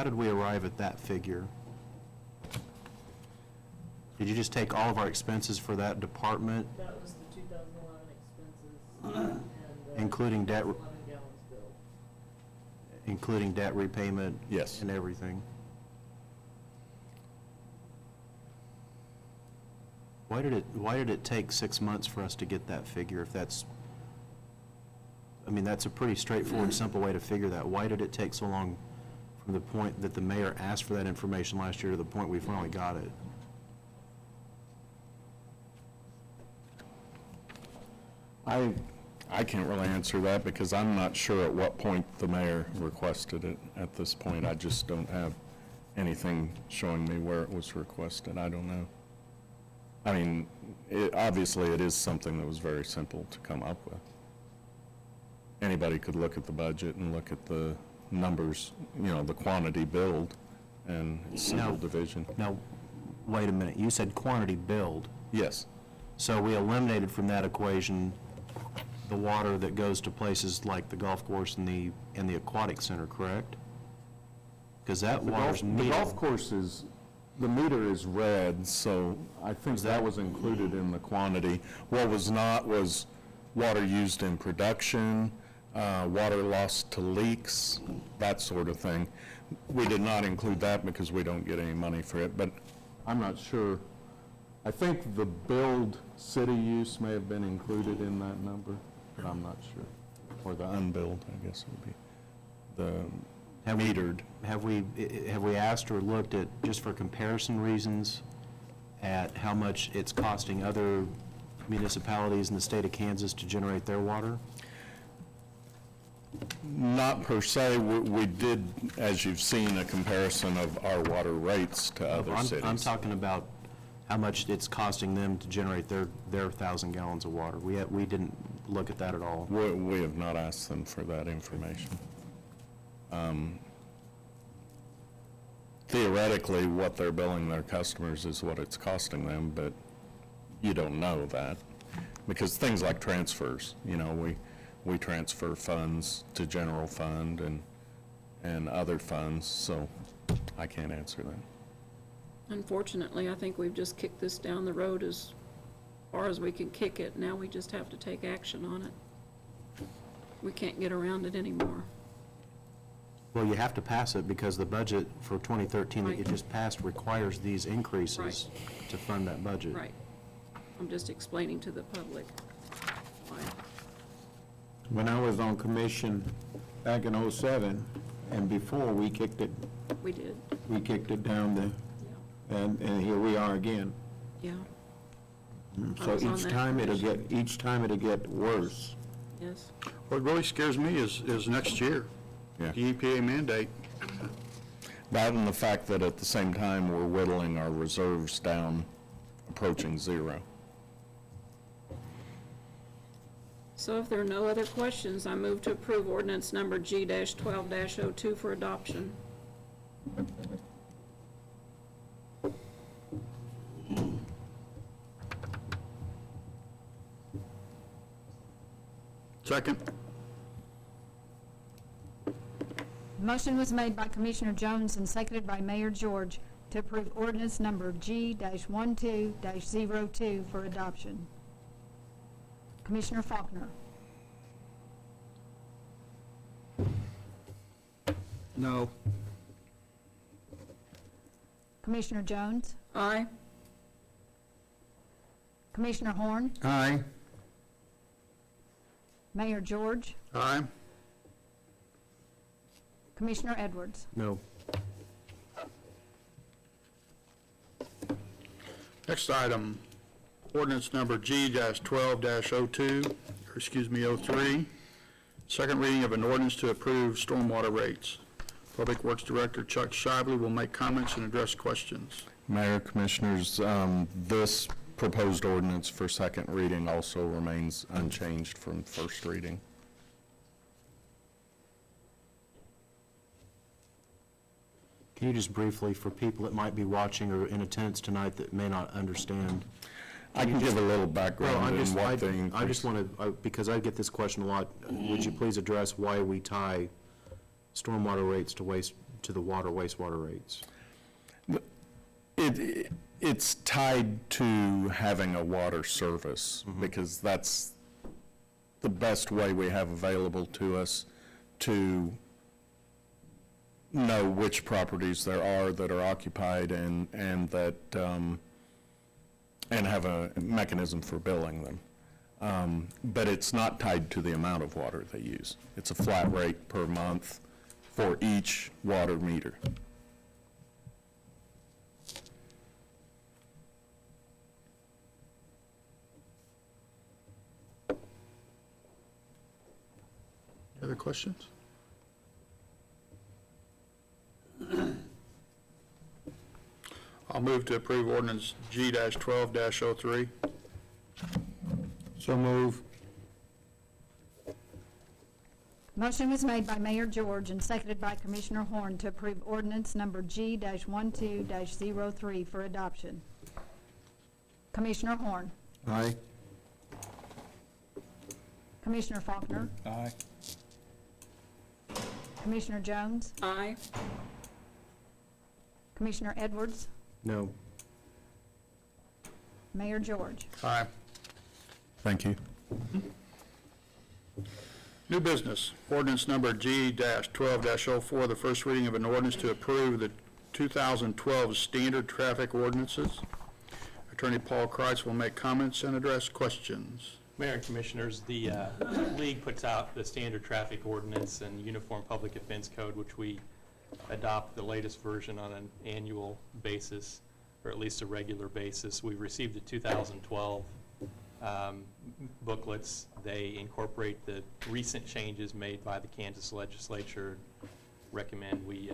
did we arrive at that figure? Did you just take all of our expenses for that department, That was the 2011 expenses, and, including debt, 11 gallons billed. including debt repayment? Yes. And everything? Why did it take 6 months for us to get that figure, if that's, I mean, that's a pretty straightforward, simple way to figure that. Why did it take so long from the point that the mayor asked for that information last year to the point we finally got it? I can't really answer that because I'm not sure at what point the mayor requested it at this point. I just don't have anything showing me where it was requested. I don't know. I mean, obviously it is something that was very simple to come up with. Anybody could look at the budget and look at the numbers, the quantity billed, and it's simple division. Now, wait a minute, you said quantity billed. Yes. So we eliminated from that equation the water that goes to places like the golf course and the aquatic center, correct? Because that water's The metered. golf course is, the meter is red, so I think that was included in the quantity. What was not was water used in production, water lost to leaks, that sort of thing. We did not include that because we don't get any money for it, but I'm not sure. I think the billed city use may have been included in that number, but I'm not sure. Or the unbilled, I guess would be the metered. Have we asked or looked at, just for comparison reasons, at how much it's costing other municipalities in the state of Kansas to generate their water? Not per se. We did, as you've seen, a comparison of our water rates to other cities. I'm talking about how much it's costing them to generate their 1,000 gallons of water. We didn't look at that at all. We have not asked them for that information. Theoretically, what they're billing their customers is what it's costing them, but you don't know that. Because things like transfers, we transfer funds to general fund and other funds, so I can't answer that. Unfortunately, I think we've just kicked this down the road as far as we can kick it. Now we just have to take action on it. We can't get around it anymore. Well, you have to pass it because the budget for 2013 that you Right. just passed requires these increases Right. to fund that budget. Right. I'm just explaining to the public why. When I was on commission back in '07, and before, we kicked it We did, down the, and here we are again. yeah, I So was on each that time it'll commission. get worse. yes. What really scares me is next year, Yeah. the EPA mandate. That and the fact that at the same time, we're whittling our reserves down, approaching zero. So if there are no other questions, I move to approve ordinance number G-12-02 for adoption. Second. Motion was made by Commissioner Jones and seconded by Mayor George to approve ordinance number G-12-02 for adoption. Commissioner Faulkner. No. Commissioner Jones. Aye. Commissioner Horn. Aye. Mayor George. Aye. Commissioner Edwards. No. Next item, ordinance number G-12-02, or excuse me, 03. Second reading of an ordinance to approve stormwater rates. Public Works Director Chuck Shively will make comments and address questions. Mayor, Commissioners, this proposed ordinance for second reading also remains unchanged from first reading. Can you just briefly, for people that might be watching or in attendance tonight that may not understand? I can give a little background I on just what the increase. I just want to, because I get this question a lot, would you please address why we tie stormwater rates to the wastewater rates? It's tied to having a water service, because that's the best way we have available to us to know which properties there are that are occupied and that, and have a mechanism for billing them. But it's not tied to the amount of water they use. It's a flat rate per month for each water meter. Other questions? I'll move to approve ordinance G-12-03. So move. Motion was made by Mayor George and seconded by Commissioner Horn to approve ordinance number G-12-03 for adoption. Commissioner Horn. Aye. Commissioner Faulkner. Aye. Commissioner Jones. Aye. Commissioner Edwards. No. Mayor George. Aye. Thank you. New business, ordinance number G-12-04, the first reading of an ordinance to approve the 2012 standard traffic ordinances. Attorney Paul Kreitz will make comments and address questions. Mayor and Commissioners, the League puts out the standard traffic ordinance and Uniform Public Offense Code, which we adopt the latest version on an annual basis, or at least a regular basis. We received the 2012 booklets. They incorporate the recent changes made by the Kansas legislature. Recommend we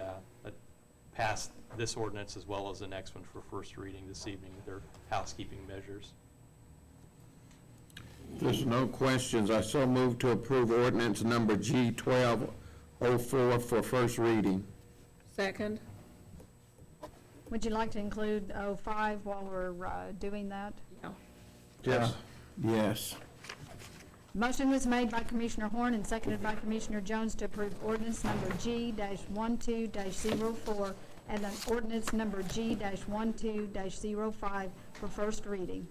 pass this ordinance as well as the next one for first reading this evening. They're housekeeping measures. There's no questions. I so move to approve ordinance number G-12-04 for first reading. Second. Would you like to include 05 while we're doing that? Yeah. Yes. Yes. Motion was made by Commissioner Horn and seconded by Commissioner Jones to approve ordinance number G-12-04 and then ordinance number G-12-05 for first reading.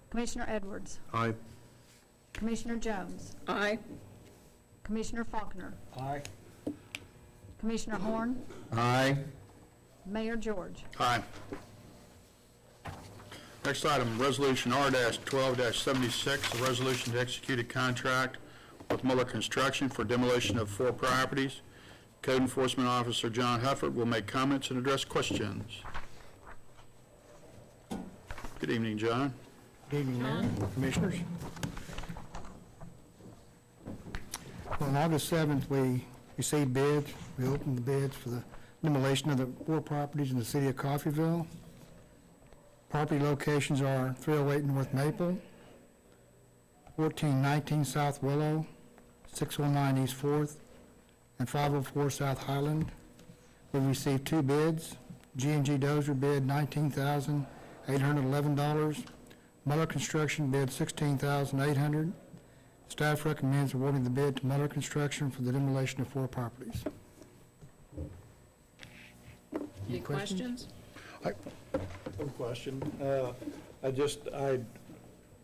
Commissioner Edwards. Aye. Commissioner Jones. Aye. Commissioner Faulkner. Aye. Commissioner Horn. Aye. Mayor George. Aye. Next item, Resolution R-12-76, a resolution to execute a contract with Muller Construction for demolition of 4 properties. Code Enforcement Officer John Hufford will make comments and address questions. Good evening, John. Good evening, Mayor, Commissioners. On August 7th, we received bids. We opened the bids for the demolition of the 4 properties in the city of Coffeyville. Property locations are 308 North Maple, 1419 South Willow, 609 East 4th, and 504 South Highland. We received 2 bids. G&G Dozer bid $19,811. Muller Construction bid $16,800. Staff recommends awarding the bid to Miller Construction for the demolition of 4 properties. Any questions? One question.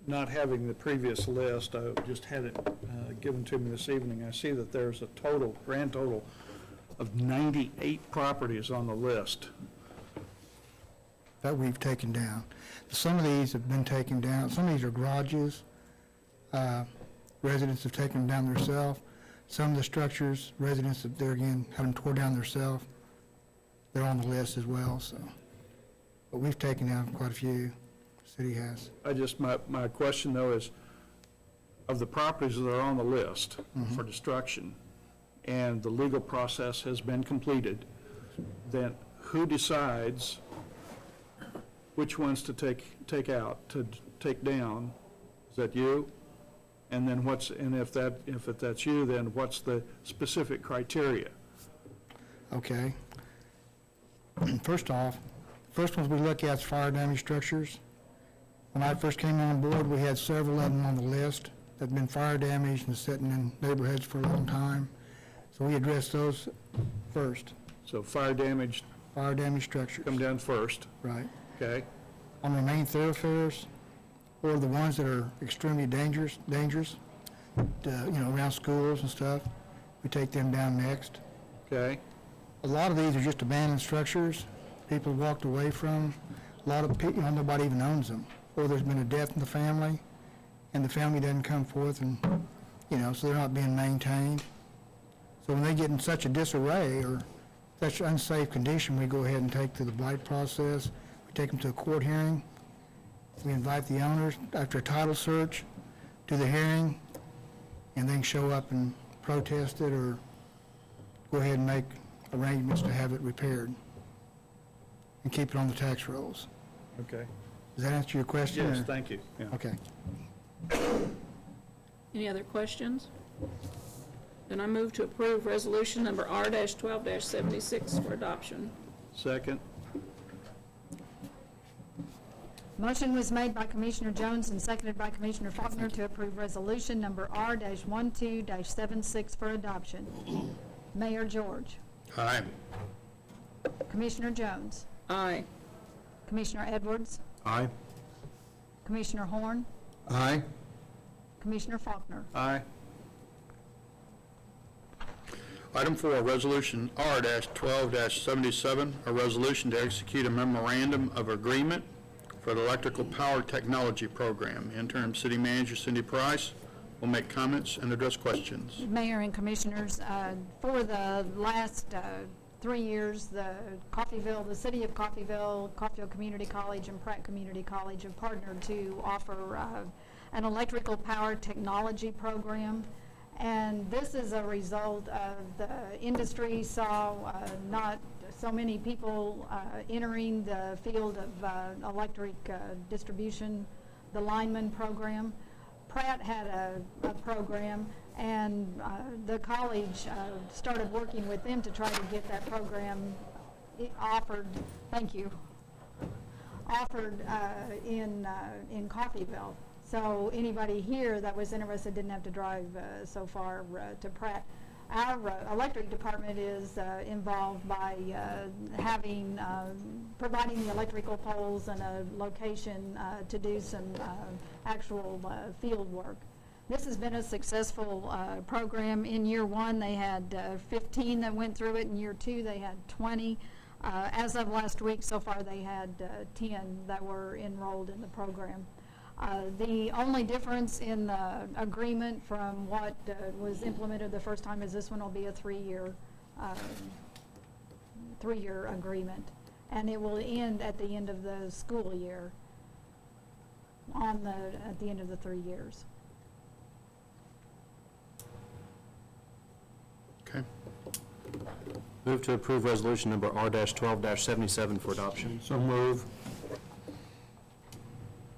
Not having the previous list, I just had it given to me this evening. I see that there's a grand total of 98 properties on the list. That we've taken down. Some of these have been taken down. Some of these are garages. Residents have taken them down themselves. Some of the structures, residents have, there again, had them tore down themselves. They're on the list as well, so. But we've taken down quite a few, the city has. My question though is, of the properties that are on the list for destruction, and the legal process has been completed, then who decides which ones to take out, to take down? Is that you? And then if that's you, then what's the specific criteria? Okay. First off, first ones we look at is fire damage structures. When I first came on board, we had several of them on the list that had been fire damaged and sitting in neighborhoods for a long time. So we addressed those first. So fire damage structures. come down first, Right. okay? On the main thoroughfares, or the ones that are extremely dangerous, around schools and stuff, we take them down next. Okay, A lot of these are just abandoned structures, people walked away from. A lot of people, nobody even owns them. Or there's been a death in the family, and the family doesn't come forth and, so they're not being maintained. So when they get in such a disarray or such unsafe condition, we go ahead and take to the blight process. We take them to a court hearing. We invite the owners, after a title search, to the hearing, and then show up and protest it or go ahead and make arrangements to have it repaired and keep it on the tax rolls. okay. Does that answer your question? Yes, or- thank you. Yeah. Okay. Any other questions? Then I move to approve resolution number R-12-76 for adoption. Second, Motion was made by Commissioner Jones and seconded by Commissioner Faulkner to approve resolution number R-12-76 for adoption. Mayor George. Aye. Commissioner Jones. Aye. Commissioner Edwards. Aye. Commissioner Horn. Aye. Commissioner Faulkner. aye. Item 4, Resolution R-12-77, a resolution to execute a memorandum of agreement for the Electrical Power Technology Program. Interim City Manager Cindy Price will make comments and address questions. Mayor and Commissioners, for the last 3 years, the city of Coffeyville Community College, and Pratt Community College have partnered to offer an electrical power technology program. And this is a result of the industry saw not so many people entering the field of electric distribution, the lineman program. Pratt had a program, and the college started working with them to try to get that program offered in Coffeyville. So anybody here that was interested didn't have to drive so far to Pratt. Our electric department is involved by providing the electrical poles and a location to do some actual field work. This has been a successful program. In year 1, they had 15 that went through it. In year 2, they had 20. As of last week, so far, they had 10 that were enrolled in the program. The only difference in the agreement from what was implemented the first time is this one will be a 3-year agreement, and it will end at the end of the school year, at the end of the 3 years. Okay. Move to approve resolution number R-12-77 for adoption. So move.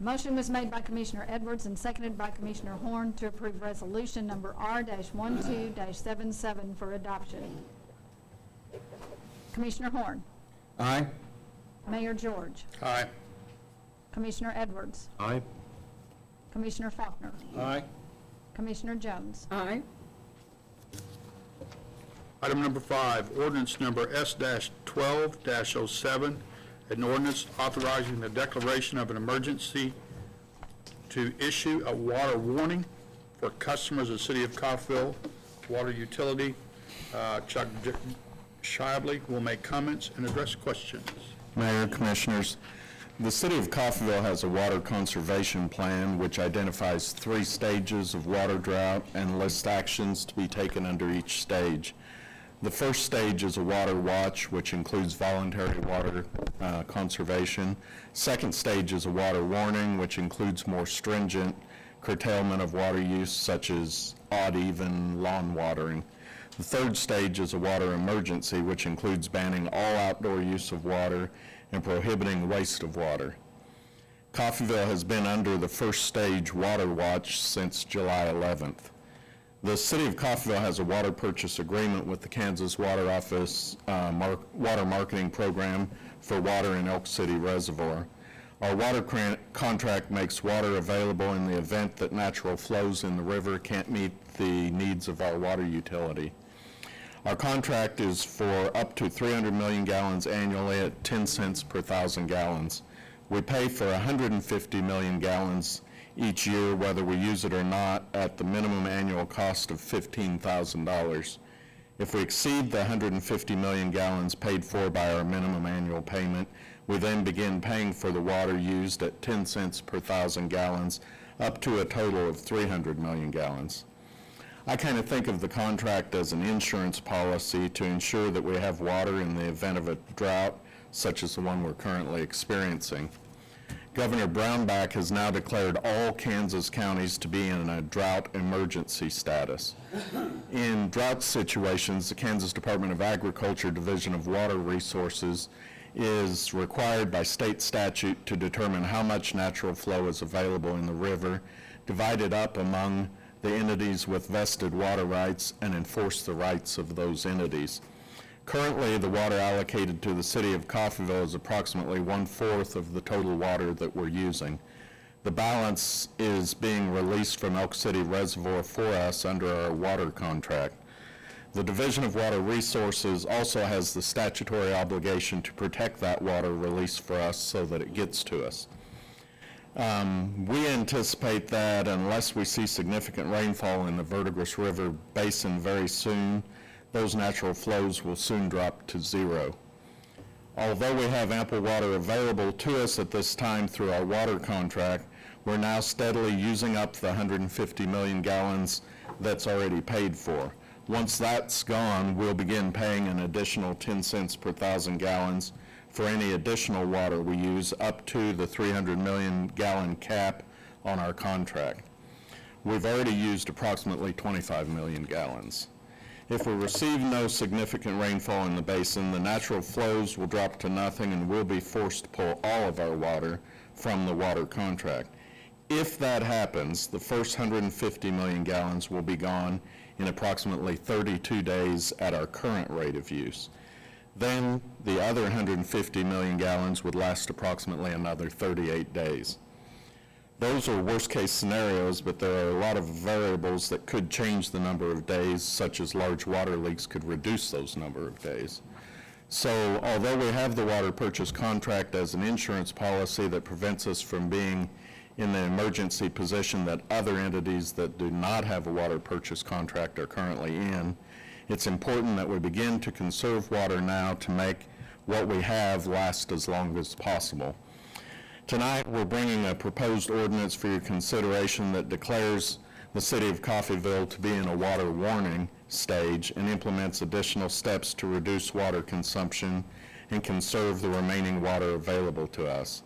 Motion was made by Commissioner Edwards and seconded by Commissioner Horn to approve resolution number R-12-77 for adoption. Commissioner Horn. Aye. Mayor George. Aye. Commissioner Edwards. Aye. Commissioner Faulkner. Aye. Commissioner Jones. Aye. Item number 5, ordinance number S-12-07, an ordinance authorizing the declaration of an emergency to issue a water warning for customers of the city of Coffeyville Water Utility. Chuck Shibley will make comments and address questions. Mayor, Commissioners, the City of Coffeyville has a water conservation plan which identifies 3 stages of water drought and lists actions to be taken under each stage. The first stage is a water watch, which includes voluntary water conservation. Second stage is a water warning, which includes more stringent curtailment of water use, such as odd-even lawn watering. The third stage is a water emergency, which includes banning all outdoor use of water and prohibiting waste of water. Coffeyville has been under the first stage water watch since July 11th. The City of Coffeyville has a water purchase agreement with the Kansas Water Office Water Marketing Program for water in Elk City Reservoir. Our water contract makes water available in the event that natural flows in the river can't meet the needs of our water utility. Our contract is for up to 300 million gallons annually at 10 cents per 1,000 gallons. We pay for 150 million gallons each year, whether we use it or not, at the minimum annual cost of $15,000. If we exceed the 150 million gallons paid for by our minimum annual payment, we then begin paying for the water used at 10 cents per 1,000 gallons, up to a total of 300 million gallons. I kind of think of the contract as an insurance policy to ensure that we have water in the event of a drought, such as the one we're currently experiencing. Governor Brownback has now declared all Kansas counties to be in a drought emergency status. In drought situations, the Kansas Department of Agriculture Division of Water Resources is required by state statute to determine how much natural flow is available in the river, divide it up among the entities with vested water rights, and enforce the rights of those entities. Currently, the water allocated to the city of Coffeyville is approximately 1/4 of the total water that we're using. The balance is being released from Elk City Reservoir for us under our water contract. The Division of Water Resources also has the statutory obligation to protect that water released for us so that it gets to us. We anticipate that unless we see significant rainfall in the Verdigris River Basin very soon, those natural flows will soon drop to zero. Although we have ample water available to us at this time through our water contract, we're now steadily using up the 150 million gallons that's already paid for. Once that's gone, we'll begin paying an additional 10 cents per 1,000 gallons for any additional water we use up to the 300 million gallon cap on our contract. We've already used approximately 25 million gallons. If we receive no significant rainfall in the basin, the natural flows will drop to nothing and we'll be forced to pull all of our water from the water contract. If that happens, the first 150 million gallons will be gone in approximately 32 days at our current rate of use. Then the other 150 million gallons would last approximately another 38 days. Those are worst-case scenarios, but there are a lot of variables that could change the number of days, such as large water leaks could reduce those number of days. So although we have the water purchase contract as an insurance policy that prevents us from being in the emergency position that other entities that do not have a water purchase contract are currently in, it's important that we begin to conserve water now to make what we have last as long as possible. Tonight, we're bringing a proposed ordinance for your consideration that declares the city of Coffeyville to be in a water warning stage and implements additional steps to reduce water consumption and conserve the remaining water available to us.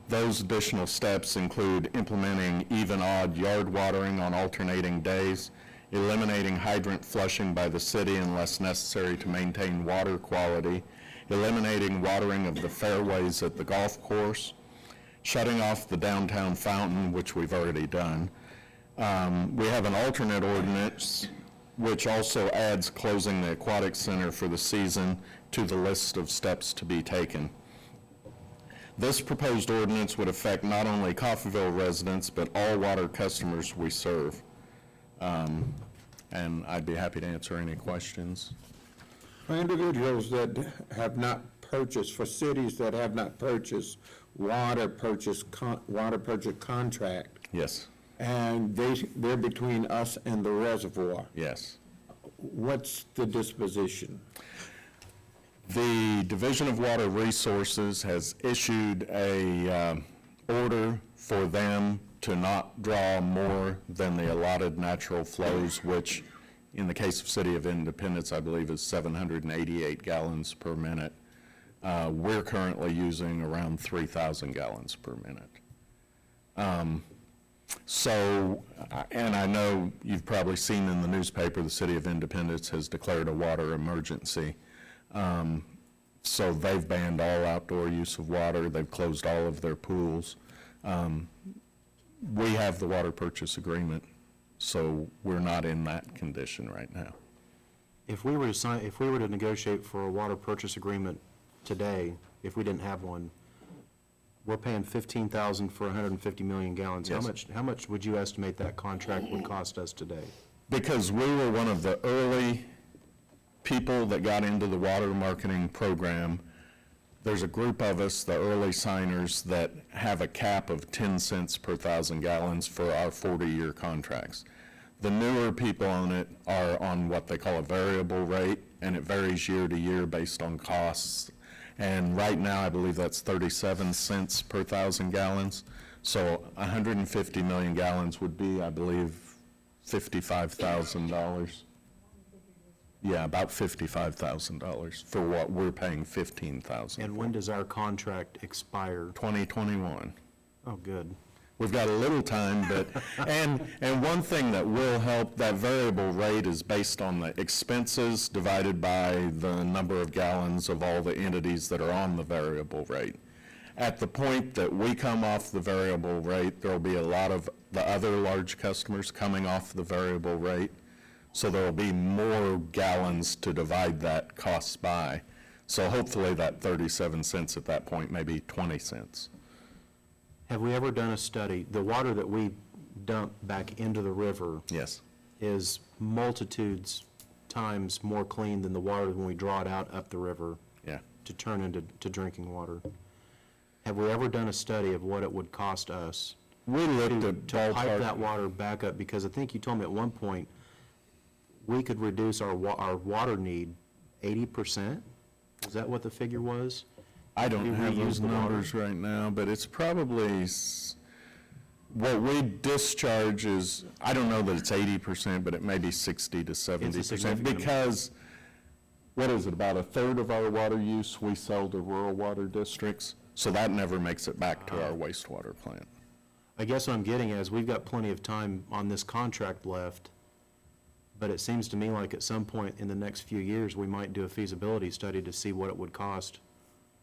Those additional steps include implementing even-odd yard watering on alternating days, eliminating hydrant flushing by the city unless necessary to maintain water quality, eliminating watering of the fairways at the golf course, shutting off the downtown fountain, which we've already done. We have an alternate ordinance which also adds closing the aquatic center for the season to the list of steps to be taken. This proposed ordinance would affect not only Coffeyville residents, but all water customers we serve. And I'd be happy to answer any questions. For individuals that have not purchased, for cities that have not purchased water purchase contract, Yes, and they're between us and the reservoir, yes. what's the disposition? The Division of Water Resources has issued a order for them to not draw more than the allotted natural flows, which in the case of City of Independence, I believe is 788 gallons per minute. We're currently using around 3,000 gallons per minute. So, and I know you've probably seen in the newspaper, the City of Independence has declared a water emergency. So they've banned all outdoor use of water. They've closed all of their pools. We have the water purchase agreement, so we're not in that condition right now. If we were to negotiate for a water purchase agreement today, if we didn't have one, we're paying $15,000 for 150 million gallons. Yes. How much would you estimate that contract would cost us today? Because we were one of the early people that got into the water marketing program, there's a group of us, the early signers, that have a cap of 10 cents per 1,000 gallons for our 40-year contracts. The newer people on it are on what they call a variable rate, and it varies year to year based on costs. And right now, I believe that's 37 cents per 1,000 gallons. So 150 million gallons would be, I believe, $55,000. Yeah, about $55,000 for what we're paying $15,000. And when does our contract expire? 2021. Oh, good. We've got a little time, but, and one thing that will help, that variable rate is based on the expenses divided by the number of gallons of all the entities that are on the variable rate. At the point that we come off the variable rate, there'll be a lot of the other large customers coming off the variable rate. So there will be more gallons to divide that cost by. So hopefully that 37 cents at that point may be 20 cents. Have we ever done a study? The water that we dump back into the river Yes. is multitudes times more clean than the water when we draw it out up the river Yeah. to turn into drinking water. Have we ever done a study of what it would cost us We looked at to pipe ballpark. that water back up? Because I think you told me at one point, we could reduce our water need 80%? Is that what the figure was? I don't If we have reuse those the water? numbers right now, but it's probably, what we discharge is, I don't know that it's 80%, but it may be 60 to 70%. significant amount. Because, what is it, about a third of our water use we sell to rural water districts? So that never makes it back to our wastewater plant. I guess what I'm getting at is we've got plenty of time on this contract left, but it seems to me like at some point in the next few years, we might do a feasibility study to see what it would cost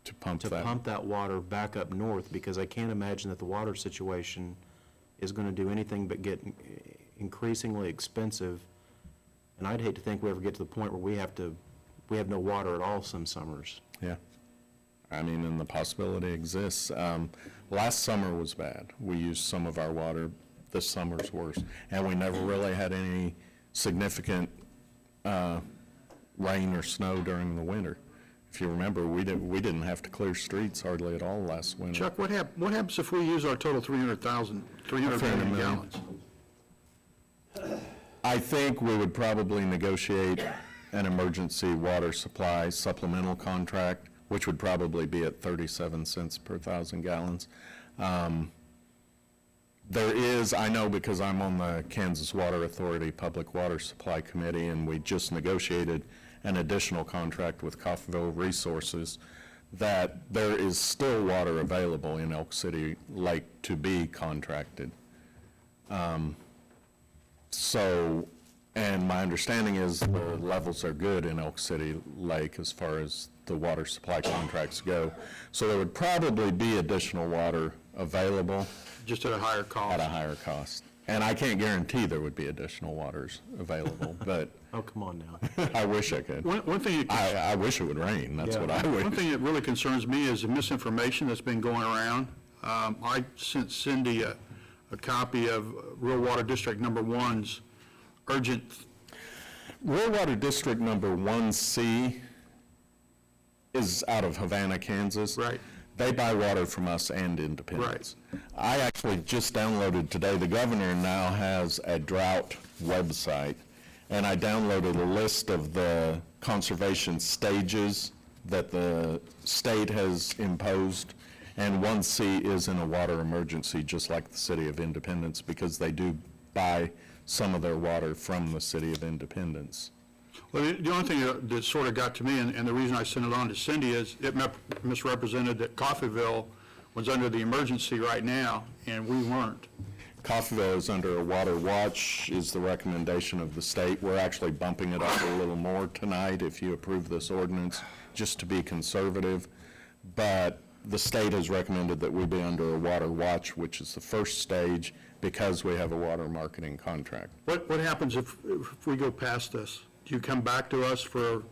To pump to that. pump that water back up north, because I can't imagine that the water situation is going to do anything but get increasingly expensive. And I'd hate to think we ever get to the point where we have no water at all some summers. Yeah. I mean, and the possibility exists. Last summer was bad. We used some of our water. This summer's worse. And we never really had any significant rain or snow during the winter. If you remember, we didn't have to clear streets hardly at all last winter. Chuck, what happens if we use our total 300 million gallons? I think we would probably negotiate an emergency water supply supplemental contract, which would probably be at 37 cents per 1,000 gallons. There is, I know because I'm on the Kansas Water Authority Public Water Supply Committee, and we just negotiated an additional contract with Coffeyville Resources, that there is still water available in Elk City Lake to be contracted. So, and my understanding is the levels are good in Elk City Lake as far as the water supply contracts go. So there would probably be additional water available. Just at a higher cost? At a higher cost. And I can't guarantee there would be additional waters available, but Oh, come on now. I wish I could. One thing I wish it would rain, that's Yeah. what I wish. One thing that really concerns me is the misinformation that's been going around. I sent Cindy a copy of Rural Water District Number 1's urgent. Rural Water District number 1C is out of Havana, Kansas. Right. They buy water from us and Independence. I actually just downloaded today, the governor now has a drought website, and I downloaded a list of the conservation stages that the state has imposed, and 1C is in a water emergency, just like the city of Independence, because they do buy some of their water from the city of Independence. Well, the only thing that sort of got to me, and the reason I sent it on to Cindy, is it misrepresented that Coffeyville was under the emergency right now, and we weren't. Coffeyville is under a water watch, is the recommendation of the state. We're actually bumping it up a little more tonight if you approve this ordinance, just to be conservative. But the state has recommended that we be under a water watch, which is the first stage, because we have a water marketing contract. What happens if we go past this? Do you come back to us for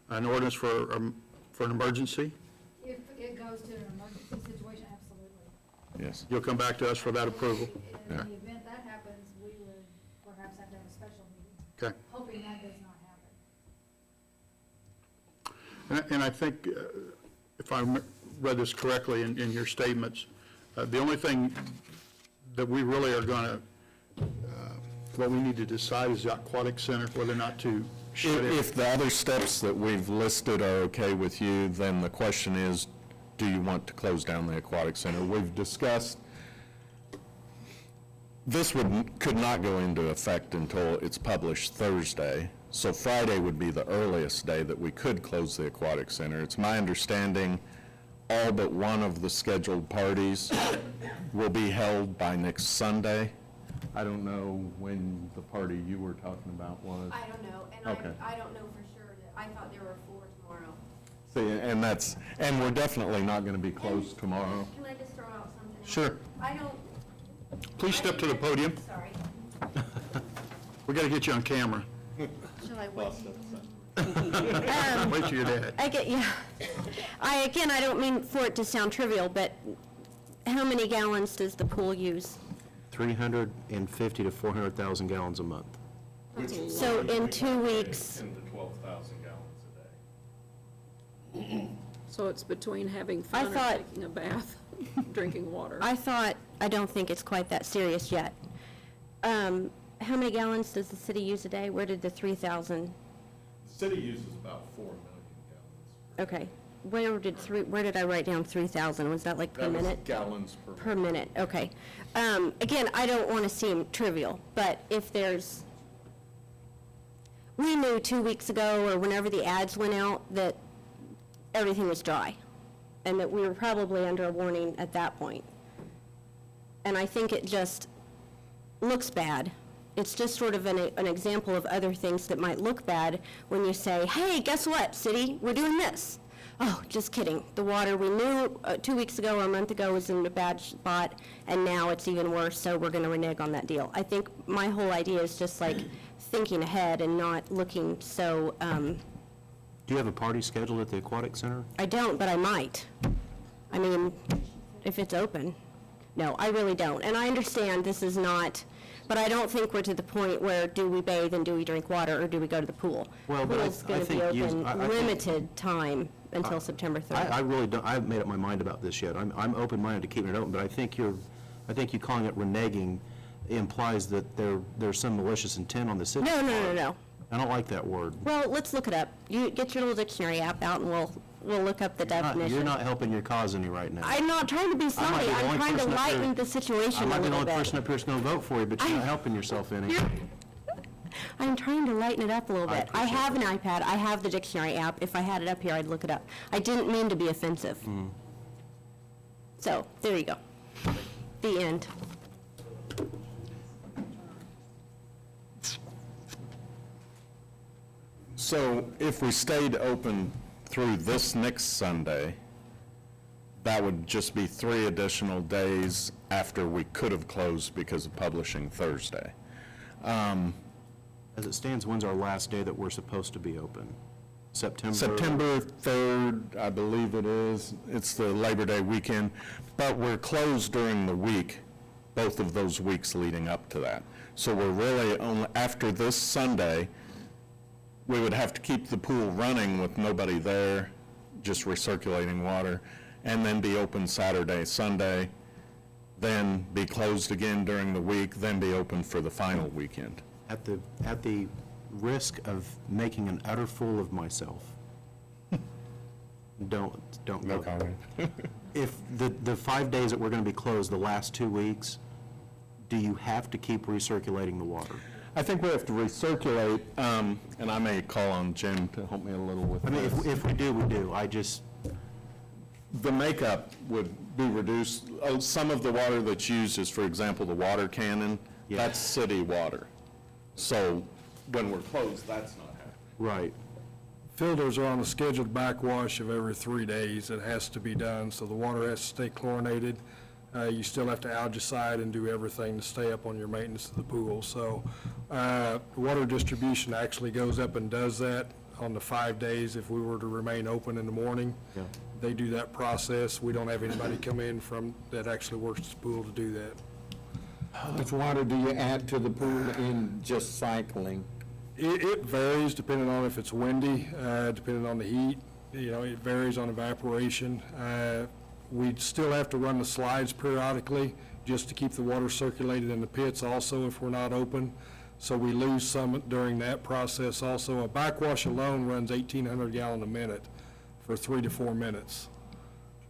an ordinance for an emergency? If it goes to an emergency situation, absolutely. Yes. You'll come back to us for that approval? In Yeah. the event that happens, we would perhaps have to have a special meeting, Okay. hoping that does not happen. And I think, if I read this correctly in your statements, the only thing that we really are going to, what we need to decide is the aquatic center, whether or not to shut it. If the other steps that we've listed are okay with you, then the question is, do you want to close down the aquatic center? We've discussed, this could not go into effect until it's published Thursday, so Friday would be the earliest day that we could close the aquatic center. It's my understanding all but one of the scheduled parties will be held by next Sunday. I don't know when the party you were talking about was. I don't know, and Okay. I don't know for sure. I thought there were 4 tomorrow. See, and we're definitely not going to be closed tomorrow. Can I just throw out something? Sure. I don't. Please step to the podium. Sorry. We got to get you on camera. Shall I wait? Wait till you're dead. Again, I don't mean for it to sound trivial, but how many gallons does the pool use? 350 to 400,000 gallons a month. So in 2 weeks, 10 to 12,000 gallons a day. So it's between having fun or thought- taking a bath, drinking water. I don't think it's quite that serious yet. How many gallons does the city use a day? Where did the 3,000? The city uses about 4 million gallons. Okay. Where did I write down 3,000? Was that like per That was minute? gallons Per minute, okay. Again, I don't want to seem trivial, but if there's, we knew 2 weeks ago, or whenever the ads went out, that everything was dry, and that we were probably under a warning at that point. And I think it just looks bad. It's just sort of an example of other things that might look bad when you say, hey, guess what, city, we're doing this. Oh, just kidding. The water we knew 2 weeks ago or a month ago was in a bad spot, and now it's even worse, so we're going to renege on that deal. I think my whole idea is just like thinking ahead and not looking so, Do you have a party scheduled at the aquatic center? I don't, but I might. I mean, if it's open. No, I really don't. And I understand this is not, but I don't think we're to the point where do we bathe and do we drink water or do we go to the pool? Well, but Pool's I going to be think open I think- limited time until September 3rd. I really don't, I haven't made up my mind about this yet. I'm open-minded to keeping it open, but I think you calling it reneging implies that there's some malicious intent on the city. No. I don't like that word. Well, let's look it up. You get your little dictionary app out and we'll look up the definition. You're not helping your cause any right now. I'm not trying to be I might sorry. be the I'm only trying to person up there- lighten the situation I a might be the little only person bit. up here that's going to vote for you, but you're not helping yourself any. I'm trying to lighten it up a little I bit. I have an iPad. I have the dictionary app. If I had it up here, I'd look it up. I didn't mean to be offensive. So, there you go. The end. So if we stayed open through this next Sunday, that would just be 3 additional days after we could have closed because of publishing Thursday. As it stands, when's our last day that we're supposed to be open? September? September 3rd, I believe it is. It's the Labor Day weekend, but we're closed during the week. both of those weeks leading up to that. So we're really only, after this Sunday, we would have to keep the pool running with nobody there, just recirculating water, and then be open Saturday, Sunday, then be closed again during the week, then be open for the final weekend. At the risk of making an utter fool of myself, don't go. No comment. If the 5 days that we're going to be closed, the last 2 weeks, do you have to keep recirculating the water? I think we have to recirculate, and I may call on Jim to help me a little with I mean, this. if we do, we do. I just, The makeup would be reduced. Some of the water that's used is, for example, the water cannon. Yeah. That's city water. So when we're closed, that's not happening. right. Filters are on a scheduled backwash of every 3 days. It has to be done, so the water has to stay chlorinated. You still have to algicide and do everything to stay up on your maintenance of the pool. So water distribution actually goes up and does that on the 5 days if we were to remain open in the morning. Yeah. They do that process. We don't have anybody come in that actually works the pool to do that. How much water do you add to the pool in just cycling? It varies depending on if it's windy, depending on the heat. You know, it varies on evaporation. We'd still have to run the slides periodically just to keep the water circulated in the pits also if we're not open. So we lose some during that process also. A backwash alone runs 1,800 gallons a minute for 3 to 4 minutes.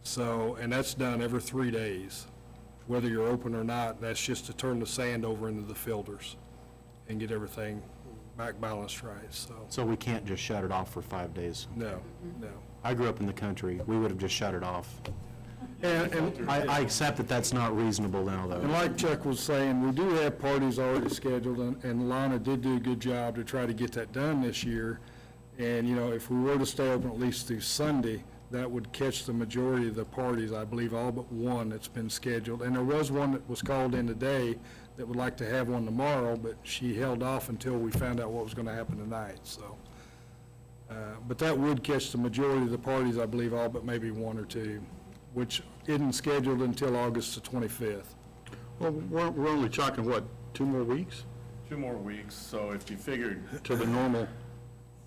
So, and that's done every 3 days, whether you're open or not. That's just to turn the sand over into the filters and get everything back balanced right, so. So we can't just shut it off for 5 days. No, no. I grew up in the country. We would have just shut it off. And I accept that that's not reasonable now, though. like Chuck was saying, we do have parties already scheduled, and Lana did do a good job to try to get that done this year. And, you know, if we were to stay open at least through Sunday, that would catch the majority of the parties, I believe all but one that's been scheduled. And there was one that was called in today that would like to have one tomorrow, but she held off until we found out what was going to happen tonight, so. But that would catch the majority of the parties, I believe all but maybe one or two, which isn't scheduled until August the 25th. Well, we're only talking, what, 2 more weeks 2 more weeks, so if you figured to the normal?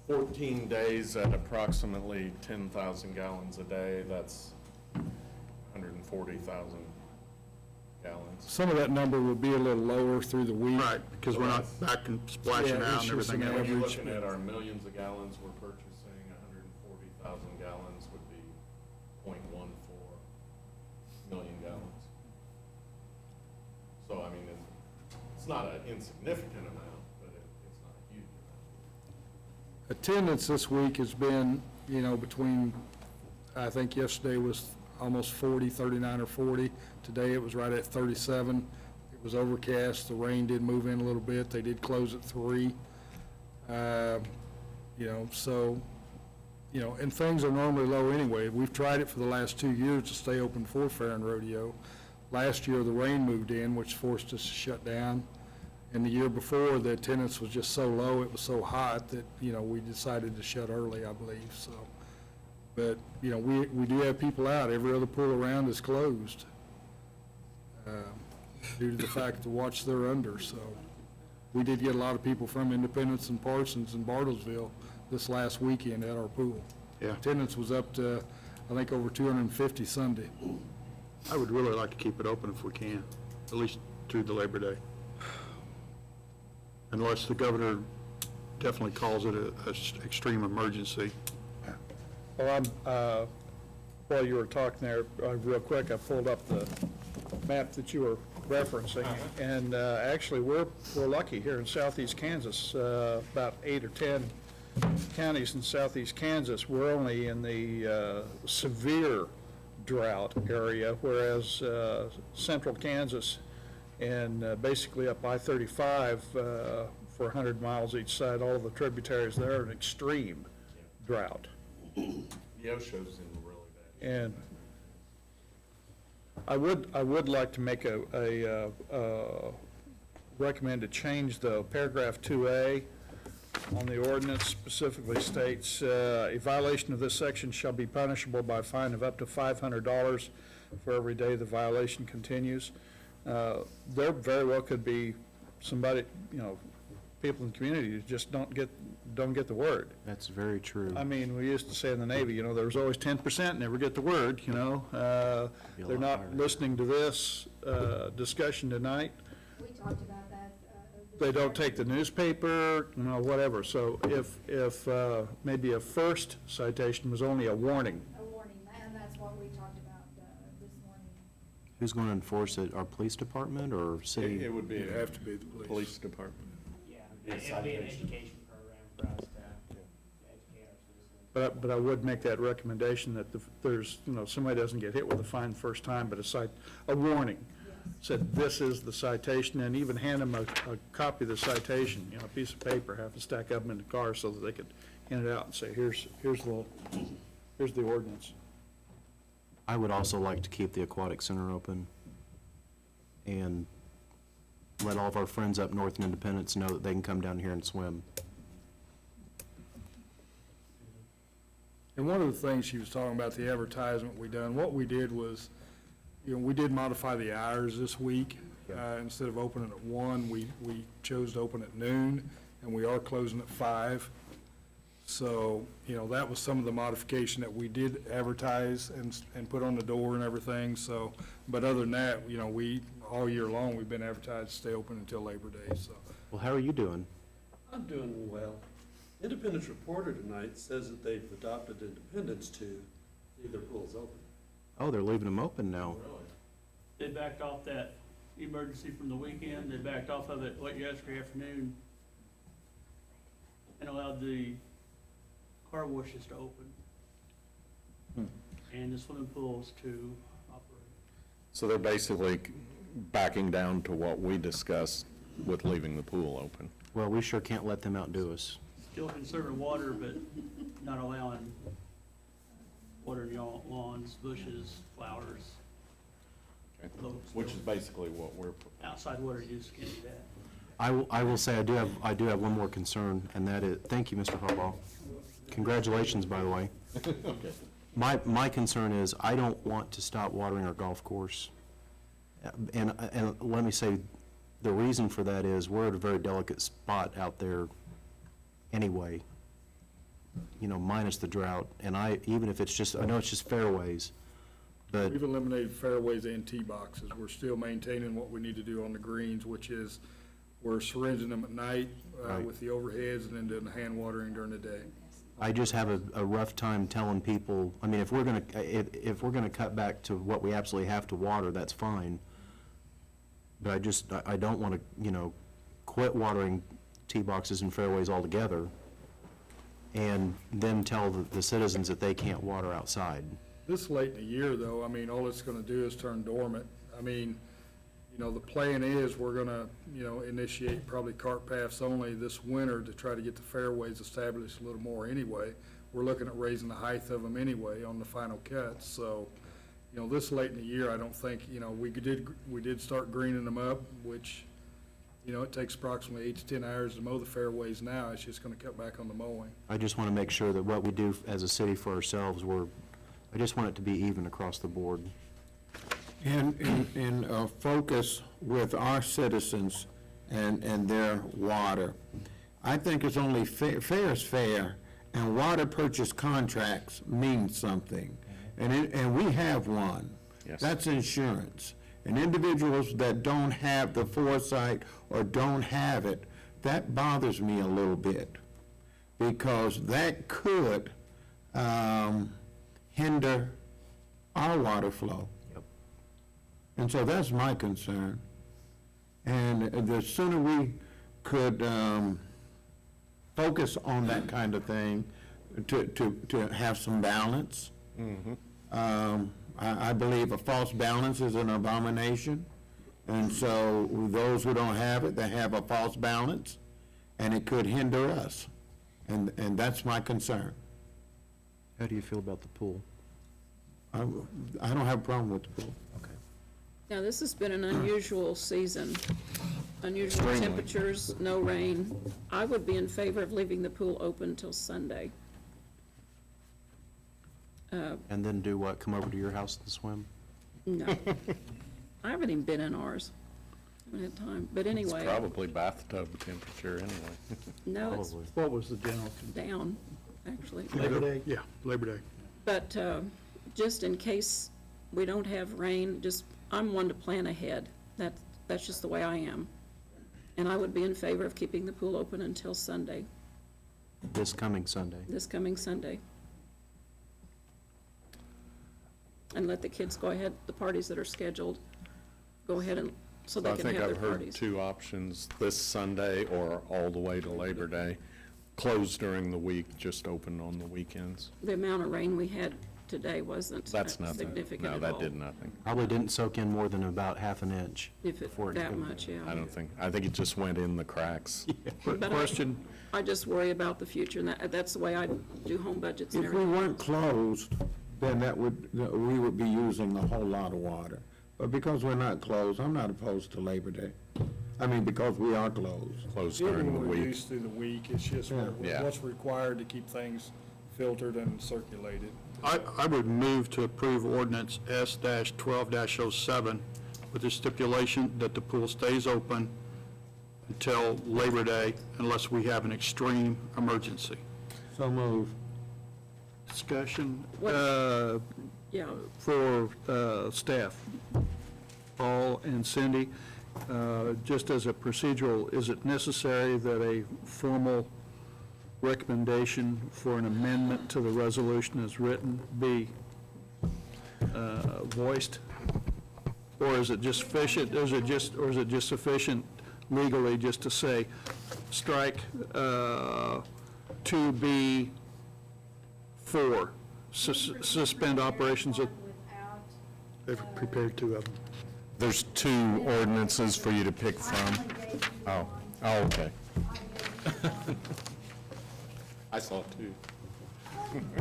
14 days at approximately 10,000 gallons a day, that's 140,000 gallons. Some of that number will be a little lower through the week. Right, because we're not back and splashing Yeah, out it's and just everything an else. When you're average. looking at our millions of gallons we're purchasing, 140,000 gallons would be 0.14 million gallons. So, I mean, it's not an insignificant amount, but it's not a huge amount. Attendance this week has been, you know, between, I think yesterday was almost 40, 39 or 40. Today it was right at 37. It was overcast. The rain did move in a little bit. They did close at 3. You know, so, you know, and things are normally low anyway. We've tried it for the last 2 years to stay open for Fair and Rodeo. Last year, the rain moved in, which forced us to shut down. And the year before, the attendance was just so low, it was so hot that, you know, we decided to shut early, I believe, so. But, you know, we do have people out. Every other pool around is closed due to the fact to watch they're under, so. We did get a lot of people from Independence and Parsons and Bartlesville this last weekend at our pool. Yeah. Attendance was up to, I think, over 250 Sunday. I would really like to keep it open if we can, at least through the Labor Day. Unless the governor definitely calls it a extreme emergency. Well, while you were talking there, real quick, I pulled up the map that you were referencing, and actually, we're lucky here in southeast Kansas, about 8 or 10 counties in southeast Kansas, we're only in the severe drought area, whereas central Kansas and basically up I-35 for 100 miles each side, all the tributaries there are in extreme drought. The Osho's in really bad. And I would like to make a recommend to change the paragraph 2A on the ordinance. Specifically states, a violation of this section shall be punishable by a fine of up to $500 for every day the violation continues. There very well could be somebody, people in the community who just don't get the word. That's very true. I mean, we used to say in the Navy, there was always 10% never get the word, They're not listening to this discussion tonight. We talked about that. They don't take the newspaper, whatever. So if maybe a first citation was only a warning. A warning, and that's what we talked about this morning. Who's going to enforce it? Our police department or city? It would be. It'd have to be the police. department. Yeah, it'll be an education program for us to educate our citizens. But I would make that recommendation that there's, somebody doesn't get hit with a fine the first time, but a warning. Said, this is the citation, and even hand them a copy of the citation, a piece of paper, have to stack up them in the car so that they could hand it out and say, here's the ordinance. I would also like to keep the aquatic center open and let all of our friends up north in Independence know that they can come down here and swim. And one of the things she was talking about, the advertisement we done, what we did was, we did modify the hours this week. Instead of opening at 1, we chose to open at noon, and we are closing at 5. So, that was some of the modification that we did advertise and put on the door and everything, so. But other than that, all year long, we've been advertised to stay open until Labor Day, so. Well, how are you doing? I'm doing well. Independence Reporter tonight says that they've adopted Independence to leave their pools open. Oh, they're leaving them open now. They backed off that emergency from the weekend, they backed off of it late yesterday afternoon and allowed the car washes to open and the swimming pools to operate. So they're basically backing down to what we discussed with leaving the pool open. Well, we sure can't let them outdo us. Still conserving water, but not allowing watering lawns, bushes, flowers. Which is basically what we're proposing. Outside water use can't do that. I will say, I do have one more concern, and that is, thank you, Mr. Harbaugh. Congratulations, by the way. Okay. My concern is, I don't want to stop watering our golf course. And let me say, the reason for that is, we're at a very delicate spot out there anyway, minus the drought. And even if it's just, I know it's just fairways, but We've eliminated fairways and tee boxes. We're still maintaining what we need to do on the greens, which is we're syringing them at night Right. with the overheads and then doing the hand watering during the day. I just have a rough time telling people, I mean, if we're gonna cut back to what we absolutely have to water, that's fine. But I don't wanna, quit watering tee boxes and fairways altogether and then tell the citizens that they can't water outside. This late in the year, though, all it's gonna do is turn dormant. The plan is we're gonna, initiate probably cart paths only this winter to try to get the fairways established a little more anyway. We're looking at raising the height of them anyway on the final cuts, so, this late in the year, I don't think, we did start greening them up, which, it takes approximately 8 to 10 hours to mow the fairways now. It's just gonna cut back on the mowing. I just wanna make sure that what we do as a city for ourselves, I just want it to be even across the board. And focus with our citizens and their water. I think it's only fair is fair, and water purchase contracts mean something. And we have one. Yes. That's insurance. And individuals that don't have the foresight or don't have it, that bothers me a little bit, because that could hinder our water flow. And so that's my concern. And the sooner we could focus on that kind of thing to have some balance. I believe a false balance is an abomination. And so those who don't have it, they have a false balance, and it could hinder us. And that's my concern. How do you feel about the pool? I don't have a problem with the pool. Okay. Now, this has been an unusual season, unusual Extremely. temperatures, no rain. I would be in favor of leaving the pool open till Sunday. And then do what, come over to your house and swim? No. I haven't even been in ours. I haven't had time, but anyway. Probably bathtub temperature anyway. No, it's What was the general? down, actually. Labor Day? Yeah, Labor Day. But just in case we don't have rain, I'm one to plan ahead. That's just the way I am. And I would be in favor of keeping the pool open until Sunday, This coming Sunday. this coming Sunday. And let the kids go ahead, the parties that are scheduled, go ahead and, so they I can think have I've their heard parties. two options, this Sunday or all the way to Labor Day. Closed during the week, just open on the weekends. The amount of rain we had today wasn't That's nothing. significant No, at that all. did nothing. Probably didn't soak in more than about half an inch. If it, before that came much, yeah. I think it just went in the cracks. But Question, I just worry about the future, and that's the way I do home budgets and If we everything. weren't closed, then we would be using a whole lot of water. But because we're not closed, I'm not opposed to Labor Day. I mean, because we are closed. Closed It during the will week. reduce through the week, it's just Yeah. what's required to keep things filtered and circulated. I would move to approve ordinance S-12-07 with the stipulation that the pool stays open until Labor Day unless we have an extreme emergency. So move. Discussion Yeah, for staff, Paul and Cindy, just as a procedural, is it necessary that a formal recommendation for an amendment to the resolution as written be voiced? Or is it just sufficient, or is it just sufficient legally just to say, strike 2B4, suspend operations of, they've prepared two of them. There's two ordinances for you to pick from. Oh, okay. I saw two.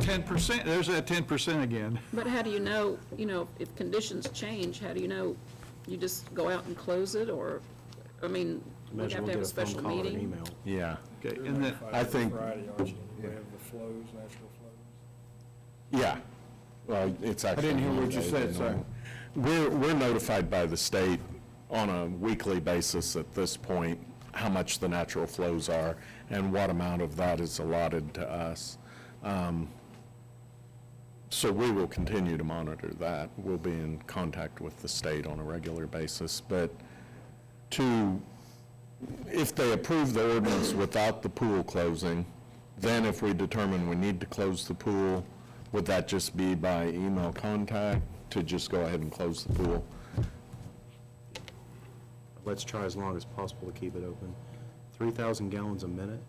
10%, there's that 10% again. but how do you know, if conditions change, how do you know? You just go out and close it, or, I mean, we Imagine have to we'll have a get a phone special call or an meeting? email. Yeah. Okay, and then, I think- Friday, aren't you? We have the flows, natural flows. Yeah. Well, it's actually. didn't hear what you Monday, said, but sir. We're notified by the state on a weekly basis at this point how much the natural flows are and what amount of that is allotted to us. So we will continue to monitor that. We'll be in contact with the state on a regular basis. But if they approve the ordinance without the pool closing, then if we determine we need to close the pool, would that just be by email contact to just go ahead and close the pool? Let's try as long as possible to keep it open. 3,000 gallons a minute?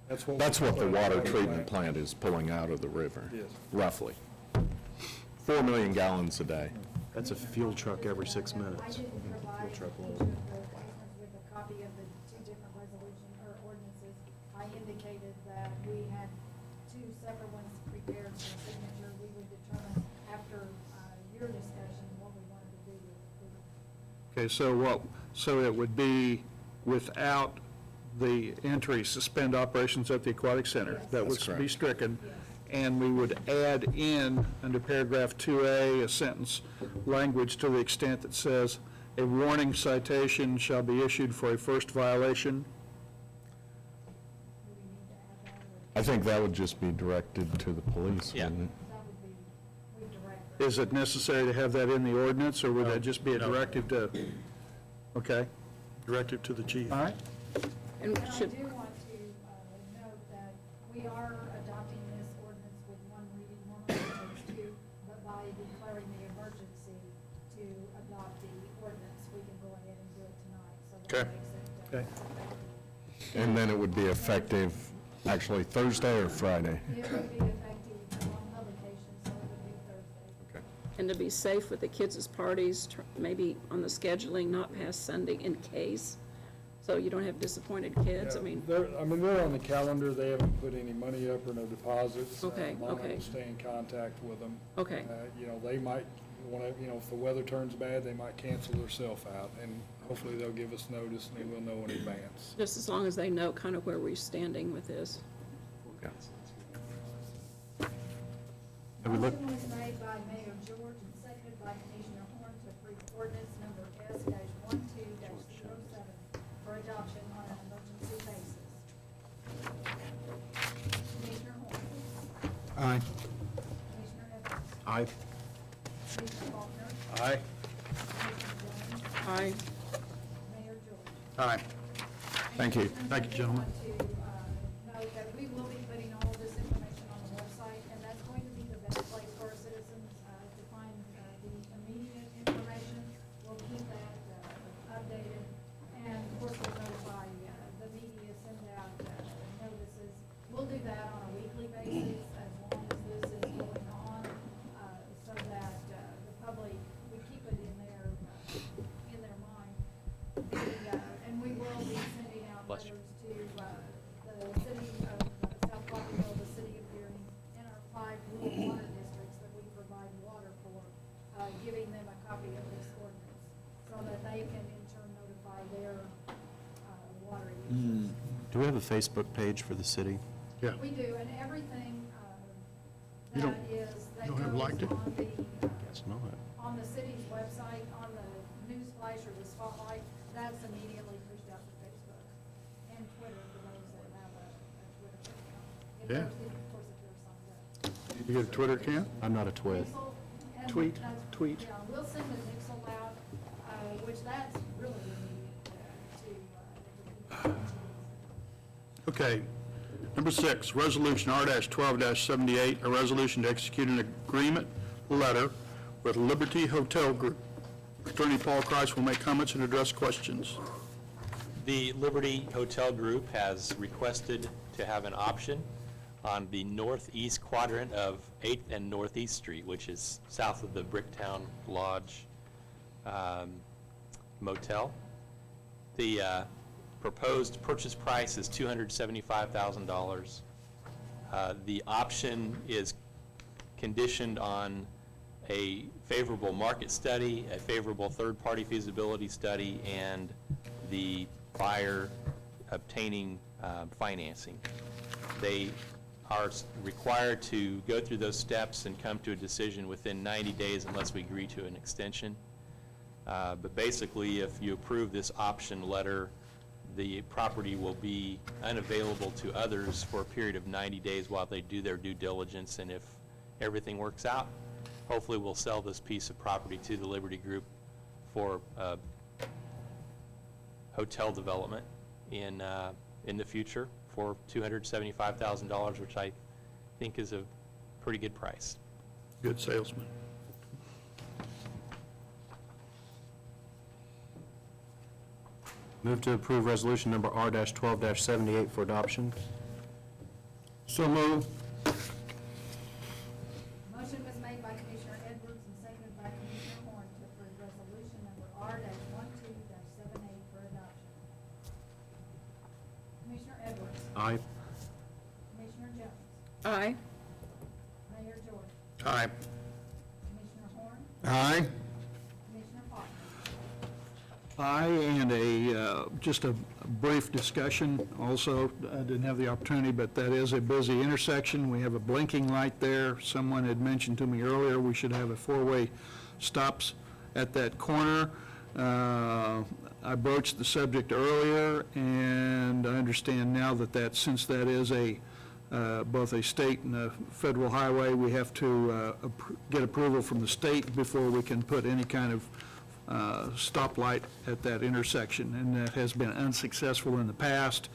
That's what The water treatment plant is pulling out of the river, Yes. roughly. 4 million gallons a day. That's a fuel truck every 6 I minutes. didn't provide each truck of load. the commissioners with a copy of the two different resolution or ordinances. I indicated that we had two separate ones prepared for signature. We would determine after your discussion what we wanted to do with okay, so it would be without the entry, suspend operations at the aquatic center. That would That's be correct. stricken. And we would add in, under paragraph 2A, a sentence, language to the extent that says, a warning citation shall be issued for a first violation. I think that would just be directed to the police, wouldn't it? Is it necessary to have that in the ordinance, or would that just be a directive to, okay, directive to the chief? And And I should, do want to note that we are adopting this ordinance with one reading, normally it takes two, but by declaring the emergency to adopt the ordinance, we can go ahead and do it tonight, so Okay. that makes it Okay. effective. And then it would be effective, actually, Thursday or Friday? It would be effective on publication, so it would be Thursday. and to be safe with the kids' parties, maybe on the scheduling, not past Sunday in case, so you don't have disappointed kids, I mean. They're on the calendar, they haven't put any money up or no deposits. Okay, Mom okay. will stay in contact with them. Okay. They might want to, if the weather turns bad, they might cancel themselves out, and hopefully they'll give us notice, and we'll know in advance. Just as long as they know kind of where we're standing with this. Have we looked- Motion was made by Mayor George and seconded by Commissioner Horn to approve ordinance number S-12-07 for adoption on an emergency basis. Commissioner Horn. Aye. Commissioner Evans. Aye. Commissioner Faulkner. Aye. Commissioner Jones. Aye. Mayor George. Aye. Thank you. Thank you, gentlemen. I just want to note that we will be putting all of this information on the website, and that's going to be the best place for our citizens to find the immediate information. We'll keep that updated, and of course, we'll notify the media, send out notices. We'll do that on a weekly basis as long as this is going on, so that the public, we keep it in their mind. And we will be sending out letters to the city of South Coffeyville, the city of Gearing, and our 5 rural water districts that we provide water for, giving them a copy of this ordinance so that they can in turn notify their water users. Do we have a Facebook page for the city? Yeah. We do, and everything You that don't- is, that you don't have goes liked it? on the, Guess not. on the city's website, on the news flash or the spotlight, that's immediately pushed out to Facebook and Twitter for those that have a Twitter account. If Yeah. they're- Of course, if they're signed up. You get a Twitter account? I'm not a twit. Nixle, and Tweet, that's- tweet. Yeah, we'll send the Nixle out, which that's really immediate to. Okay. Number 6, Resolution R-12-78, a resolution to execute an agreement letter with Liberty Hotel Group. Attorney Paul Christ will make comments and address questions. The Liberty Hotel Group has requested to have an option on the northeast quadrant of 8th and Northeast Street, which is south of the Bricktown Lodge Motel. The proposed purchase price is $275,000. The option is conditioned on a favorable market study, a favorable third-party feasibility study, and the buyer obtaining financing. They are required to go through those steps and come to a decision within 90 days unless we agree to an extension. But basically, if you approve this option letter, the property will be unavailable to others for a period of 90 days while they do their due diligence, and if everything works out, hopefully we'll sell this piece of property to the Liberty Group for hotel development in the future for $275,000, which I think is a pretty good price. Good salesman. Move to approve resolution number R-12-78 for adoption. So move. Motion was made by Commissioner Edwards and seconded by Commissioner Horn to approve resolution number R-12-78 for adoption. Commissioner Edwards. Aye. Commissioner Jones. Aye. Mayor George. Aye. Commissioner Horn. Aye. Commissioner Faulkner. Aye, and just a brief discussion also. I didn't have the opportunity, but that is a busy intersection. We have a blinking light there. Someone had mentioned to me earlier, we should have a 4-way stops at that corner. I broached the subject earlier, and I understand now that since that is both a state and a federal highway, we have to get approval from the state before we can put any kind of stoplight at that intersection, and that has been unsuccessful in the past.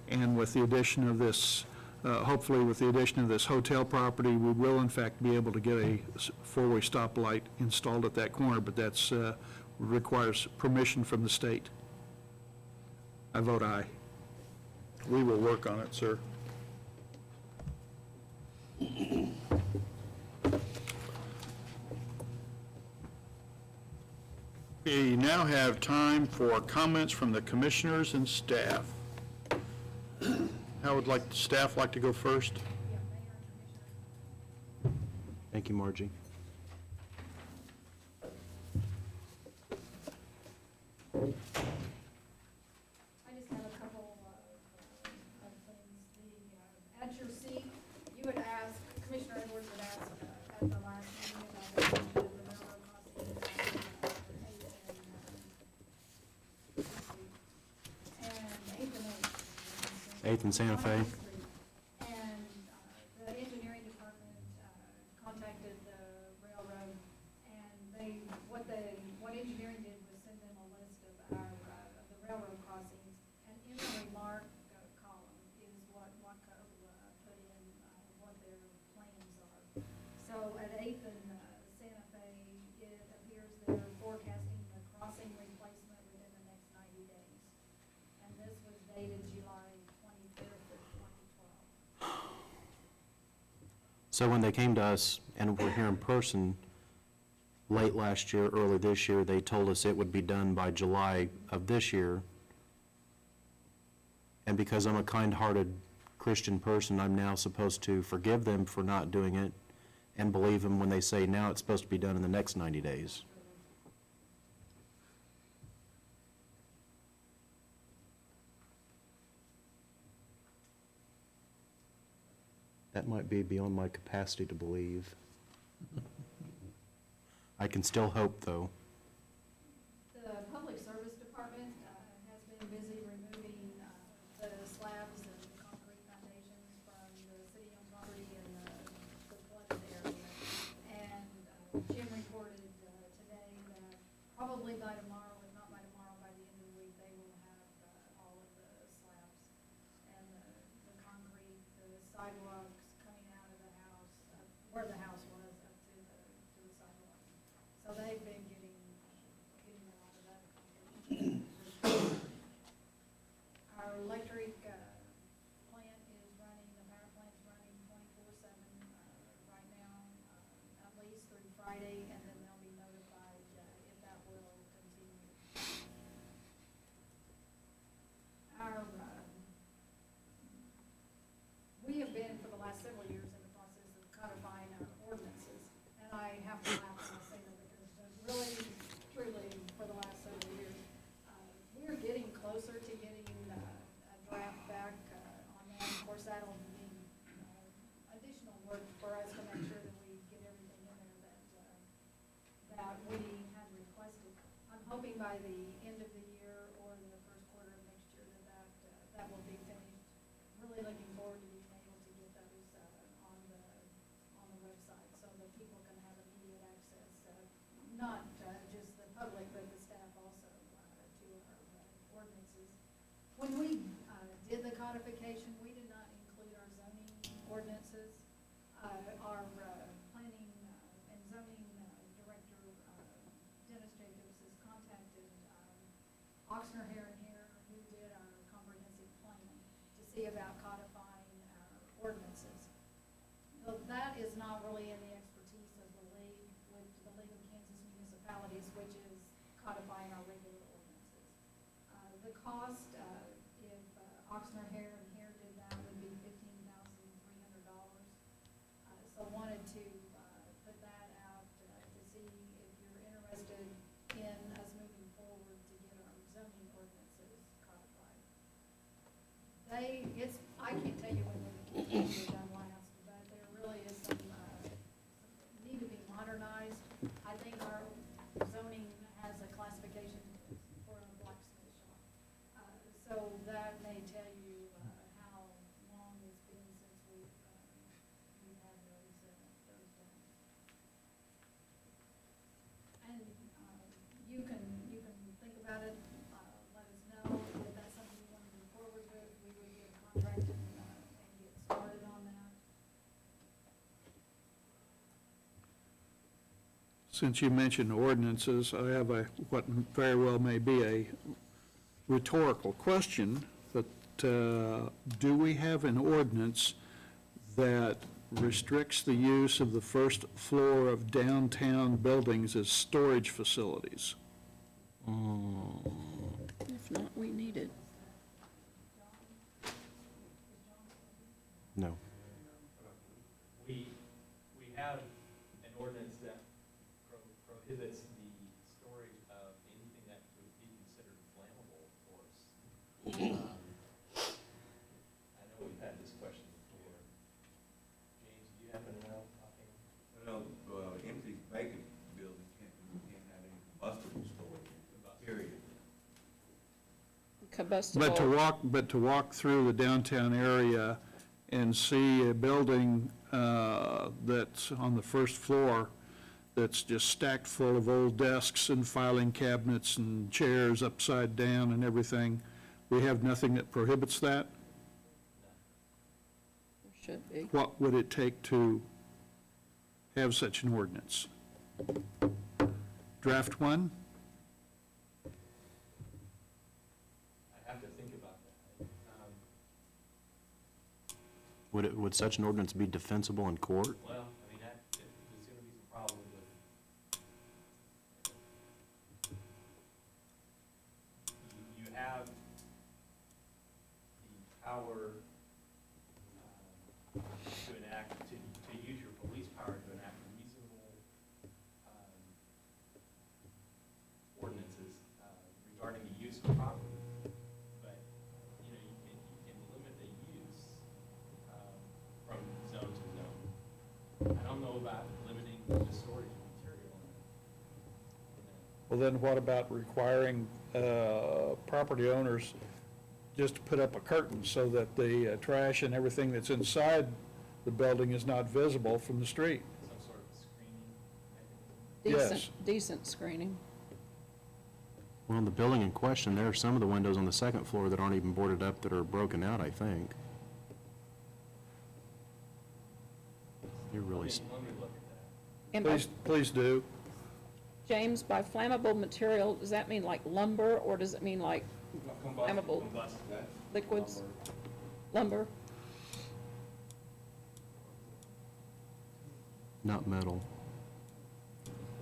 And with the addition of this, hopefully with the addition of this hotel property, we will in fact be able to get a 4-way stoplight installed at that corner, but that's requires permission from the state. I vote aye. We will work on it, sir. We now have time for comments from the commissioners and staff. How would staff like to go first? Thank you, Margie. I just have a couple of things. At your seat, you would ask, Commissioner Edwards would ask at the last meeting about the railroad crossing. 8th and Santa Fe. And the engineering department contacted the railroad, and what engineering did was send them a list of of the railroad crossings, and in the remark column is what WACO put in, what their plans are. So at 8th and Santa Fe, it appears they're forecasting the crossing replacement within the next 90 days. And this was dated July 25th of 2012. So when they came to us and were here in person late last year, early this year, they told us it would be done by July of this year. And because I'm a kind-hearted Christian person, I'm now supposed to forgive them for not doing it and believe them when they say now it's supposed to be done in the next 90 days. That might be beyond my capacity to believe. I can still hope, though. The Public Service Department has been busy removing the slabs and concrete foundations from the city-owned property in the flooded area. And Jim reported today that probably by tomorrow, if not by tomorrow, by the end of the week, they will have all of the slabs and the concrete, the sidewalks coming out of the house, where the house was, up to the sidewalk. So they've been getting a lot of that accomplished. Our electric plant is running, the power plant's running 24/7 right now, at least through Friday, and then they'll be notified if that will continue. We have been, for the last several years, in the process of codifying our ordinances, and I have to laugh when I say that because really, truly, for the last several years, we're getting closer to getting a draft back on that. Of course, that'll mean additional work for us to make sure that we get everything in there that we had requested. I'm hoping by the end of the year or the first quarter of next year that will be finished. Really looking forward to being able to get those on the website so that people can have immediate access, not just the public, but the staff also, to our ordinances. When we did the codification, we did not include our zoning ordinances. Our planning and zoning director, Dennis Jacobs, has contacted Oxner, Hare and Hare, who did our comprehensive plan, to see about codifying our ordinances. So that is not really in the expertise of the League, with the League of Kansas Municipalities, which is codifying our regular ordinances. The cost, if Oxner, Hare and Hare did that, would be $15,300. So wanted to put that out to see if you're interested in us moving forward to get our zoning ordinances codified. I can't tell you when they were done last, but there really is some need to be modernized. I think our zoning has a classification for a blacksmith shop. So that may tell you how long it's been since we've had those done. And you can think about it, let us know if that's something you want to move forward with. We would get a contract and get started on that. Since you mentioned ordinances, I have what very well may be a rhetorical question, but do we have an ordinance that restricts the use of the first floor of downtown buildings as storage facilities? If not, we need it. No. We have an ordinance that prohibits the storage of anything that would be considered flammable, of course. I know we've had this question before. James, do you happen to know? Well, empty vacant building can't have any combustible storage, period. combustible. But to walk through the downtown area and see a building that's on the first floor that's just stacked full of old desks and filing cabinets and chairs upside down and everything, we have nothing that prohibits that? Should be. What would it take to have such an ordinance? Draft one? I have to think about that. Would such an ordinance be defensible in court? Well, I mean, there's gonna be some problems with, you have the power to enact, to use your police power to enact reasonable ordinances regarding the use of property. But, you can limit the use from zone to zone. I don't know about limiting the storage of material Well, then what about requiring property owners just to put up a curtain so that the trash and everything that's inside the building is not visible from the street? some sort of screening mechanism. Yes. Decent screening. Well, in the building in question, there are some of the windows on the second floor that aren't even boarded up that are broken out, I think. You're really, Let me look at that. And by, Please do. James, by flammable material, does that mean like lumber, or does it mean like flammable liquids? Lumber? not metal.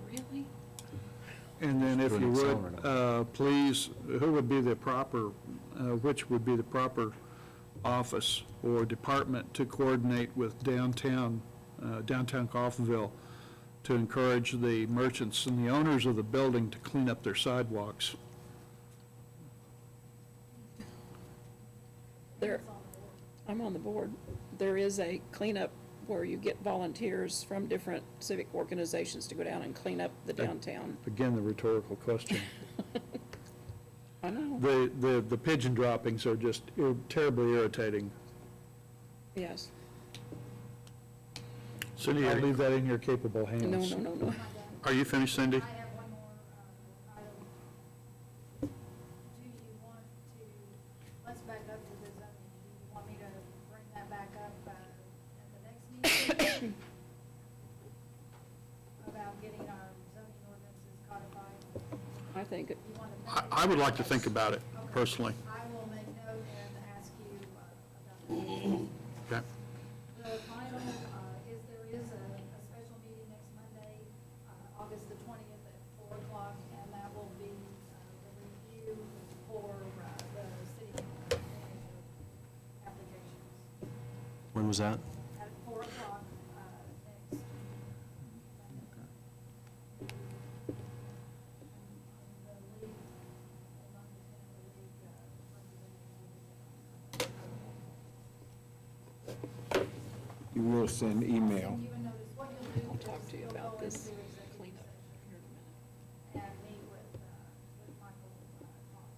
Really? And then if you Doing would, accelerator. please, who would be the proper, which would be the proper office or department to coordinate with downtown Coffeyville to encourage the merchants and the owners of the building to clean up their sidewalks? There, I'm on the board. There is a cleanup where you get volunteers from different civic organizations to go down and clean up the downtown. Again, the rhetorical question. I know, The pigeon droppings are just terribly irritating. yes. Cindy, I'll leave that in your capable hands. No. Are you finished, Cindy? I have one more item. Do you want to, let's back up to the zoning. Do you want me to bring that back up at the next meeting? About getting our zoning ordinances codified? I think, You want to? I would like to think about it, personally. I will make note and ask you about that. Okay? The final, there is a special meeting next Monday, August the 20th at 4 o'clock, and that will be the review for the city manager applications When was that? at 4 o'clock next. The league, You will send email. you a notice. What you'll do I'll is talk to you you'll about go this into executive cleanup session here in a minute. and meet with Michael Thomas.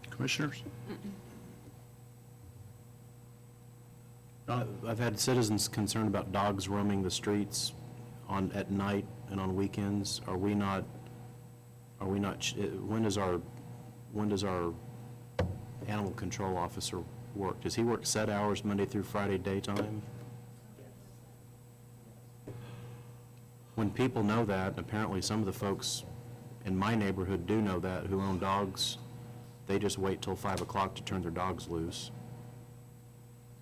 Commissioners? I've had citizens concerned about dogs roaming the streets at night and on weekends. When does our animal control officer work? Does he work set hours Monday through Friday daytime? When people know that, and apparently some of the folks in my neighborhood do know that, who own dogs, they just wait till 5 o'clock to turn their dogs loose.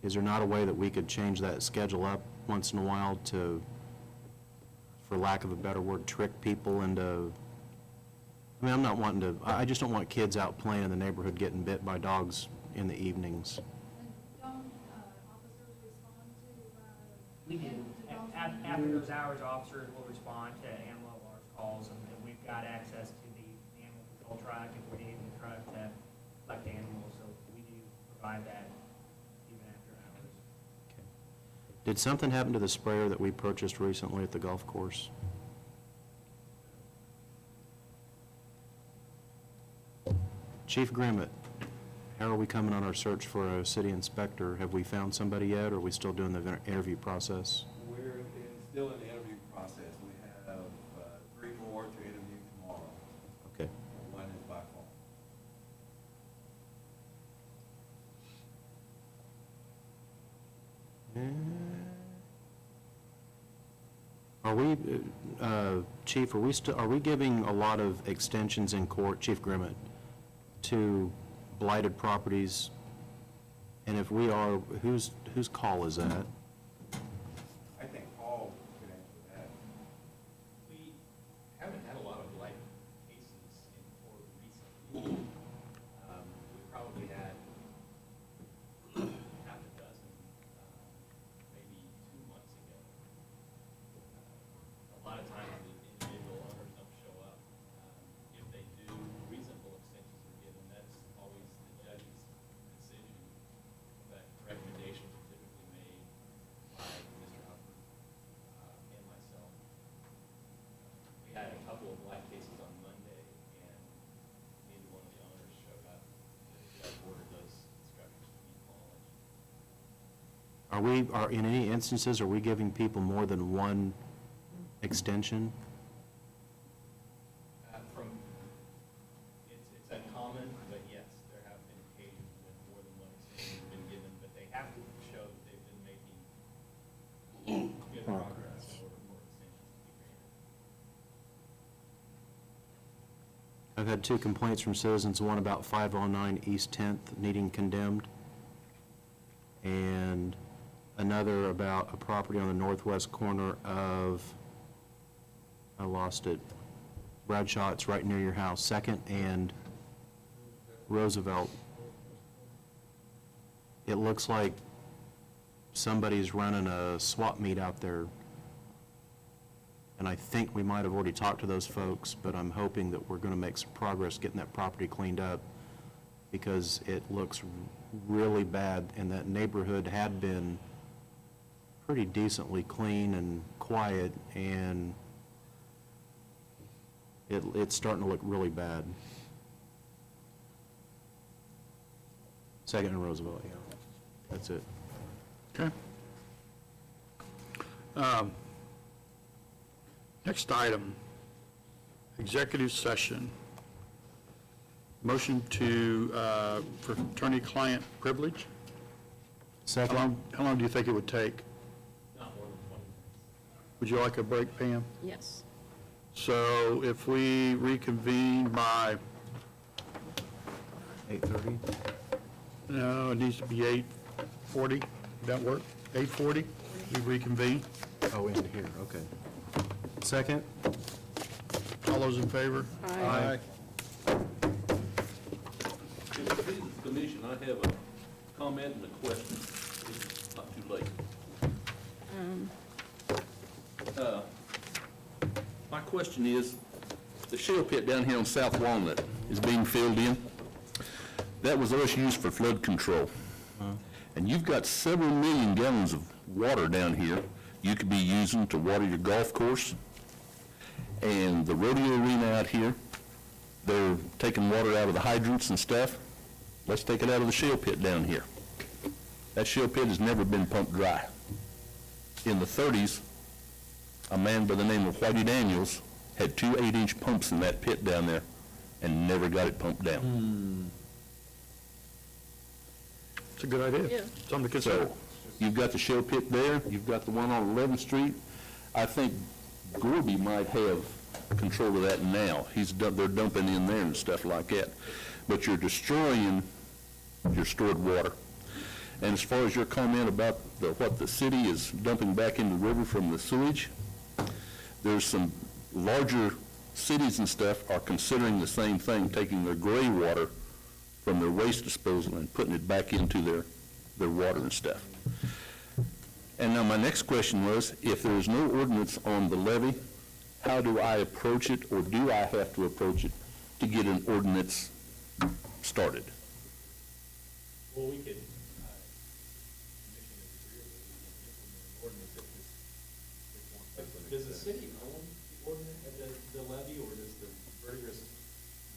Is there not a way that we could change that schedule up once in a while to, for lack of a better word, trick people into, I mean, I'm not wanting to, I just don't want kids out playing in the neighborhood getting bit by dogs in the evenings. Don't officers respond to? We do. After those hours, officers will respond to animal alarm calls, and we've got access to the animal control truck if we need the truck to collect animals, so we do provide that even after hours. Did something happen to the sprayer that we purchased recently at the golf course? Chief Grimmett, how are we coming on our search for a city inspector? Have we found somebody yet, or are we still doing the interview process? Still in the interview process. We have 3 more to interview tomorrow. Okay. One is by phone. Are we, Chief, are we giving a lot of extensions in court, Chief Grimmett, to blighted properties? And if we are, whose call is that? I think Paul could answer that. We haven't had a lot of blight cases in court recently. We probably had half a dozen, maybe 2 months ago. A lot of times the individual owners don't show up. If they do, reasonable extensions are given. That's always the judge's decision. But recommendations are typically made by Mr. Hubbard and myself. We had a couple of blight cases on Monday, and neither one of the owners showed up. The judge ordered those instructors to be followed. In any instances, are we giving people more than one extension? It's uncommon, but yes, there have been occasions when more than one extension has been given, but they have to show that they've been making good progress in order for extensions to be granted. I've had 2 complaints from citizens, one about 509 East 10th needing condemned, and another about a property on the northwest corner of, I lost it, Bradshaw, it's right near your house, 2nd and Roosevelt. It looks like somebody's running a swap meet out there. And I think we might have already talked to those folks, but I'm hoping that we're going to make some progress getting that property cleaned up, because it looks really bad, and that neighborhood had been pretty decently clean and quiet, and it's starting to look really bad. 2nd and Roosevelt, yeah. That's it. Okay. Next item, executive session. Motion for attorney-client privilege. Second. How long do you think it would take? Not more than 20 minutes. Would you like a break, Pam? Yes. So if we reconvene by, 8:30? no, it needs to be 8:40. Would that work? 8:40? We reconvene? Oh, in here, okay. Second? All those in favor? Aye. In the Citizens Commission, I have a comment and a question. It's not too late. My question is, the shale pit down here on South Walnut is being filled in. That was always used for flood control. And you've got several million gallons of water down here you could be using to water your golf course. And the rodeo arena out here, they're taking water out of the hydrants and stuff. Let's take it out of the shale pit down here. That shale pit has never been pumped dry. In the 30s, a man by the name of Whitey Daniels had 2 8-inch pumps in that pit down there and never got it pumped down. It's a good idea. Yeah. Something to consider. So, you've got the shale pit there, you've got the one on 11th Street. I think Gorby might have control of that now. They're dumping in there and stuff like that. But you're destroying your stored water. And as far as your comment about what the city is dumping back in the river from the sewage, there's some larger cities and stuff are considering the same thing, taking their gray water from their waste disposal and putting it back into their water and stuff. And now my next question was, if there is no ordinance on the levy, how do I approach it, or do I have to approach it to get an ordinance started? Well, we could, commission is agreeable, we can implement an ordinance if this. Does the city own the ordinance, the levy, or does the Verdigris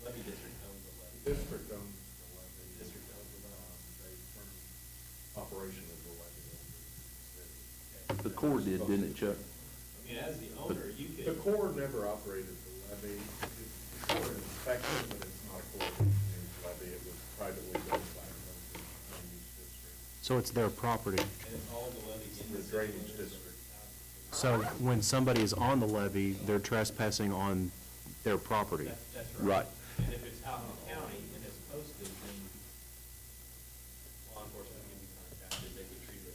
levy district own the levy? District owns Corps did, didn't it, Chuck? I mean, as the owner, you The could, Corps never operated the levee. The Corps inspected, but it's not a Corps engineer's levee. It was privately built by a land use district. So it's their property. and all the levies in The the drainage district. So when somebody is on the levee, they're trespassing on their property. That's Right. And if it's out in the county and it's posted, then law enforcement can be contacted, they could treat it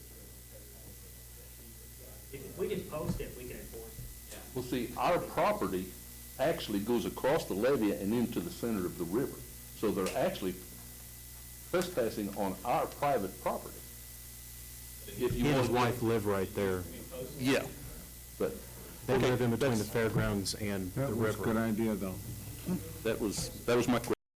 as If we just post it, we can enforce it. Well, see, our property actually goes across the levee and into the center of the river. So they're actually trespassing on our private property. If He you and his want- wife live right there. Yeah, but. They okay, live in between the that's- fairgrounds and the That was a river. good idea, though. That was my question.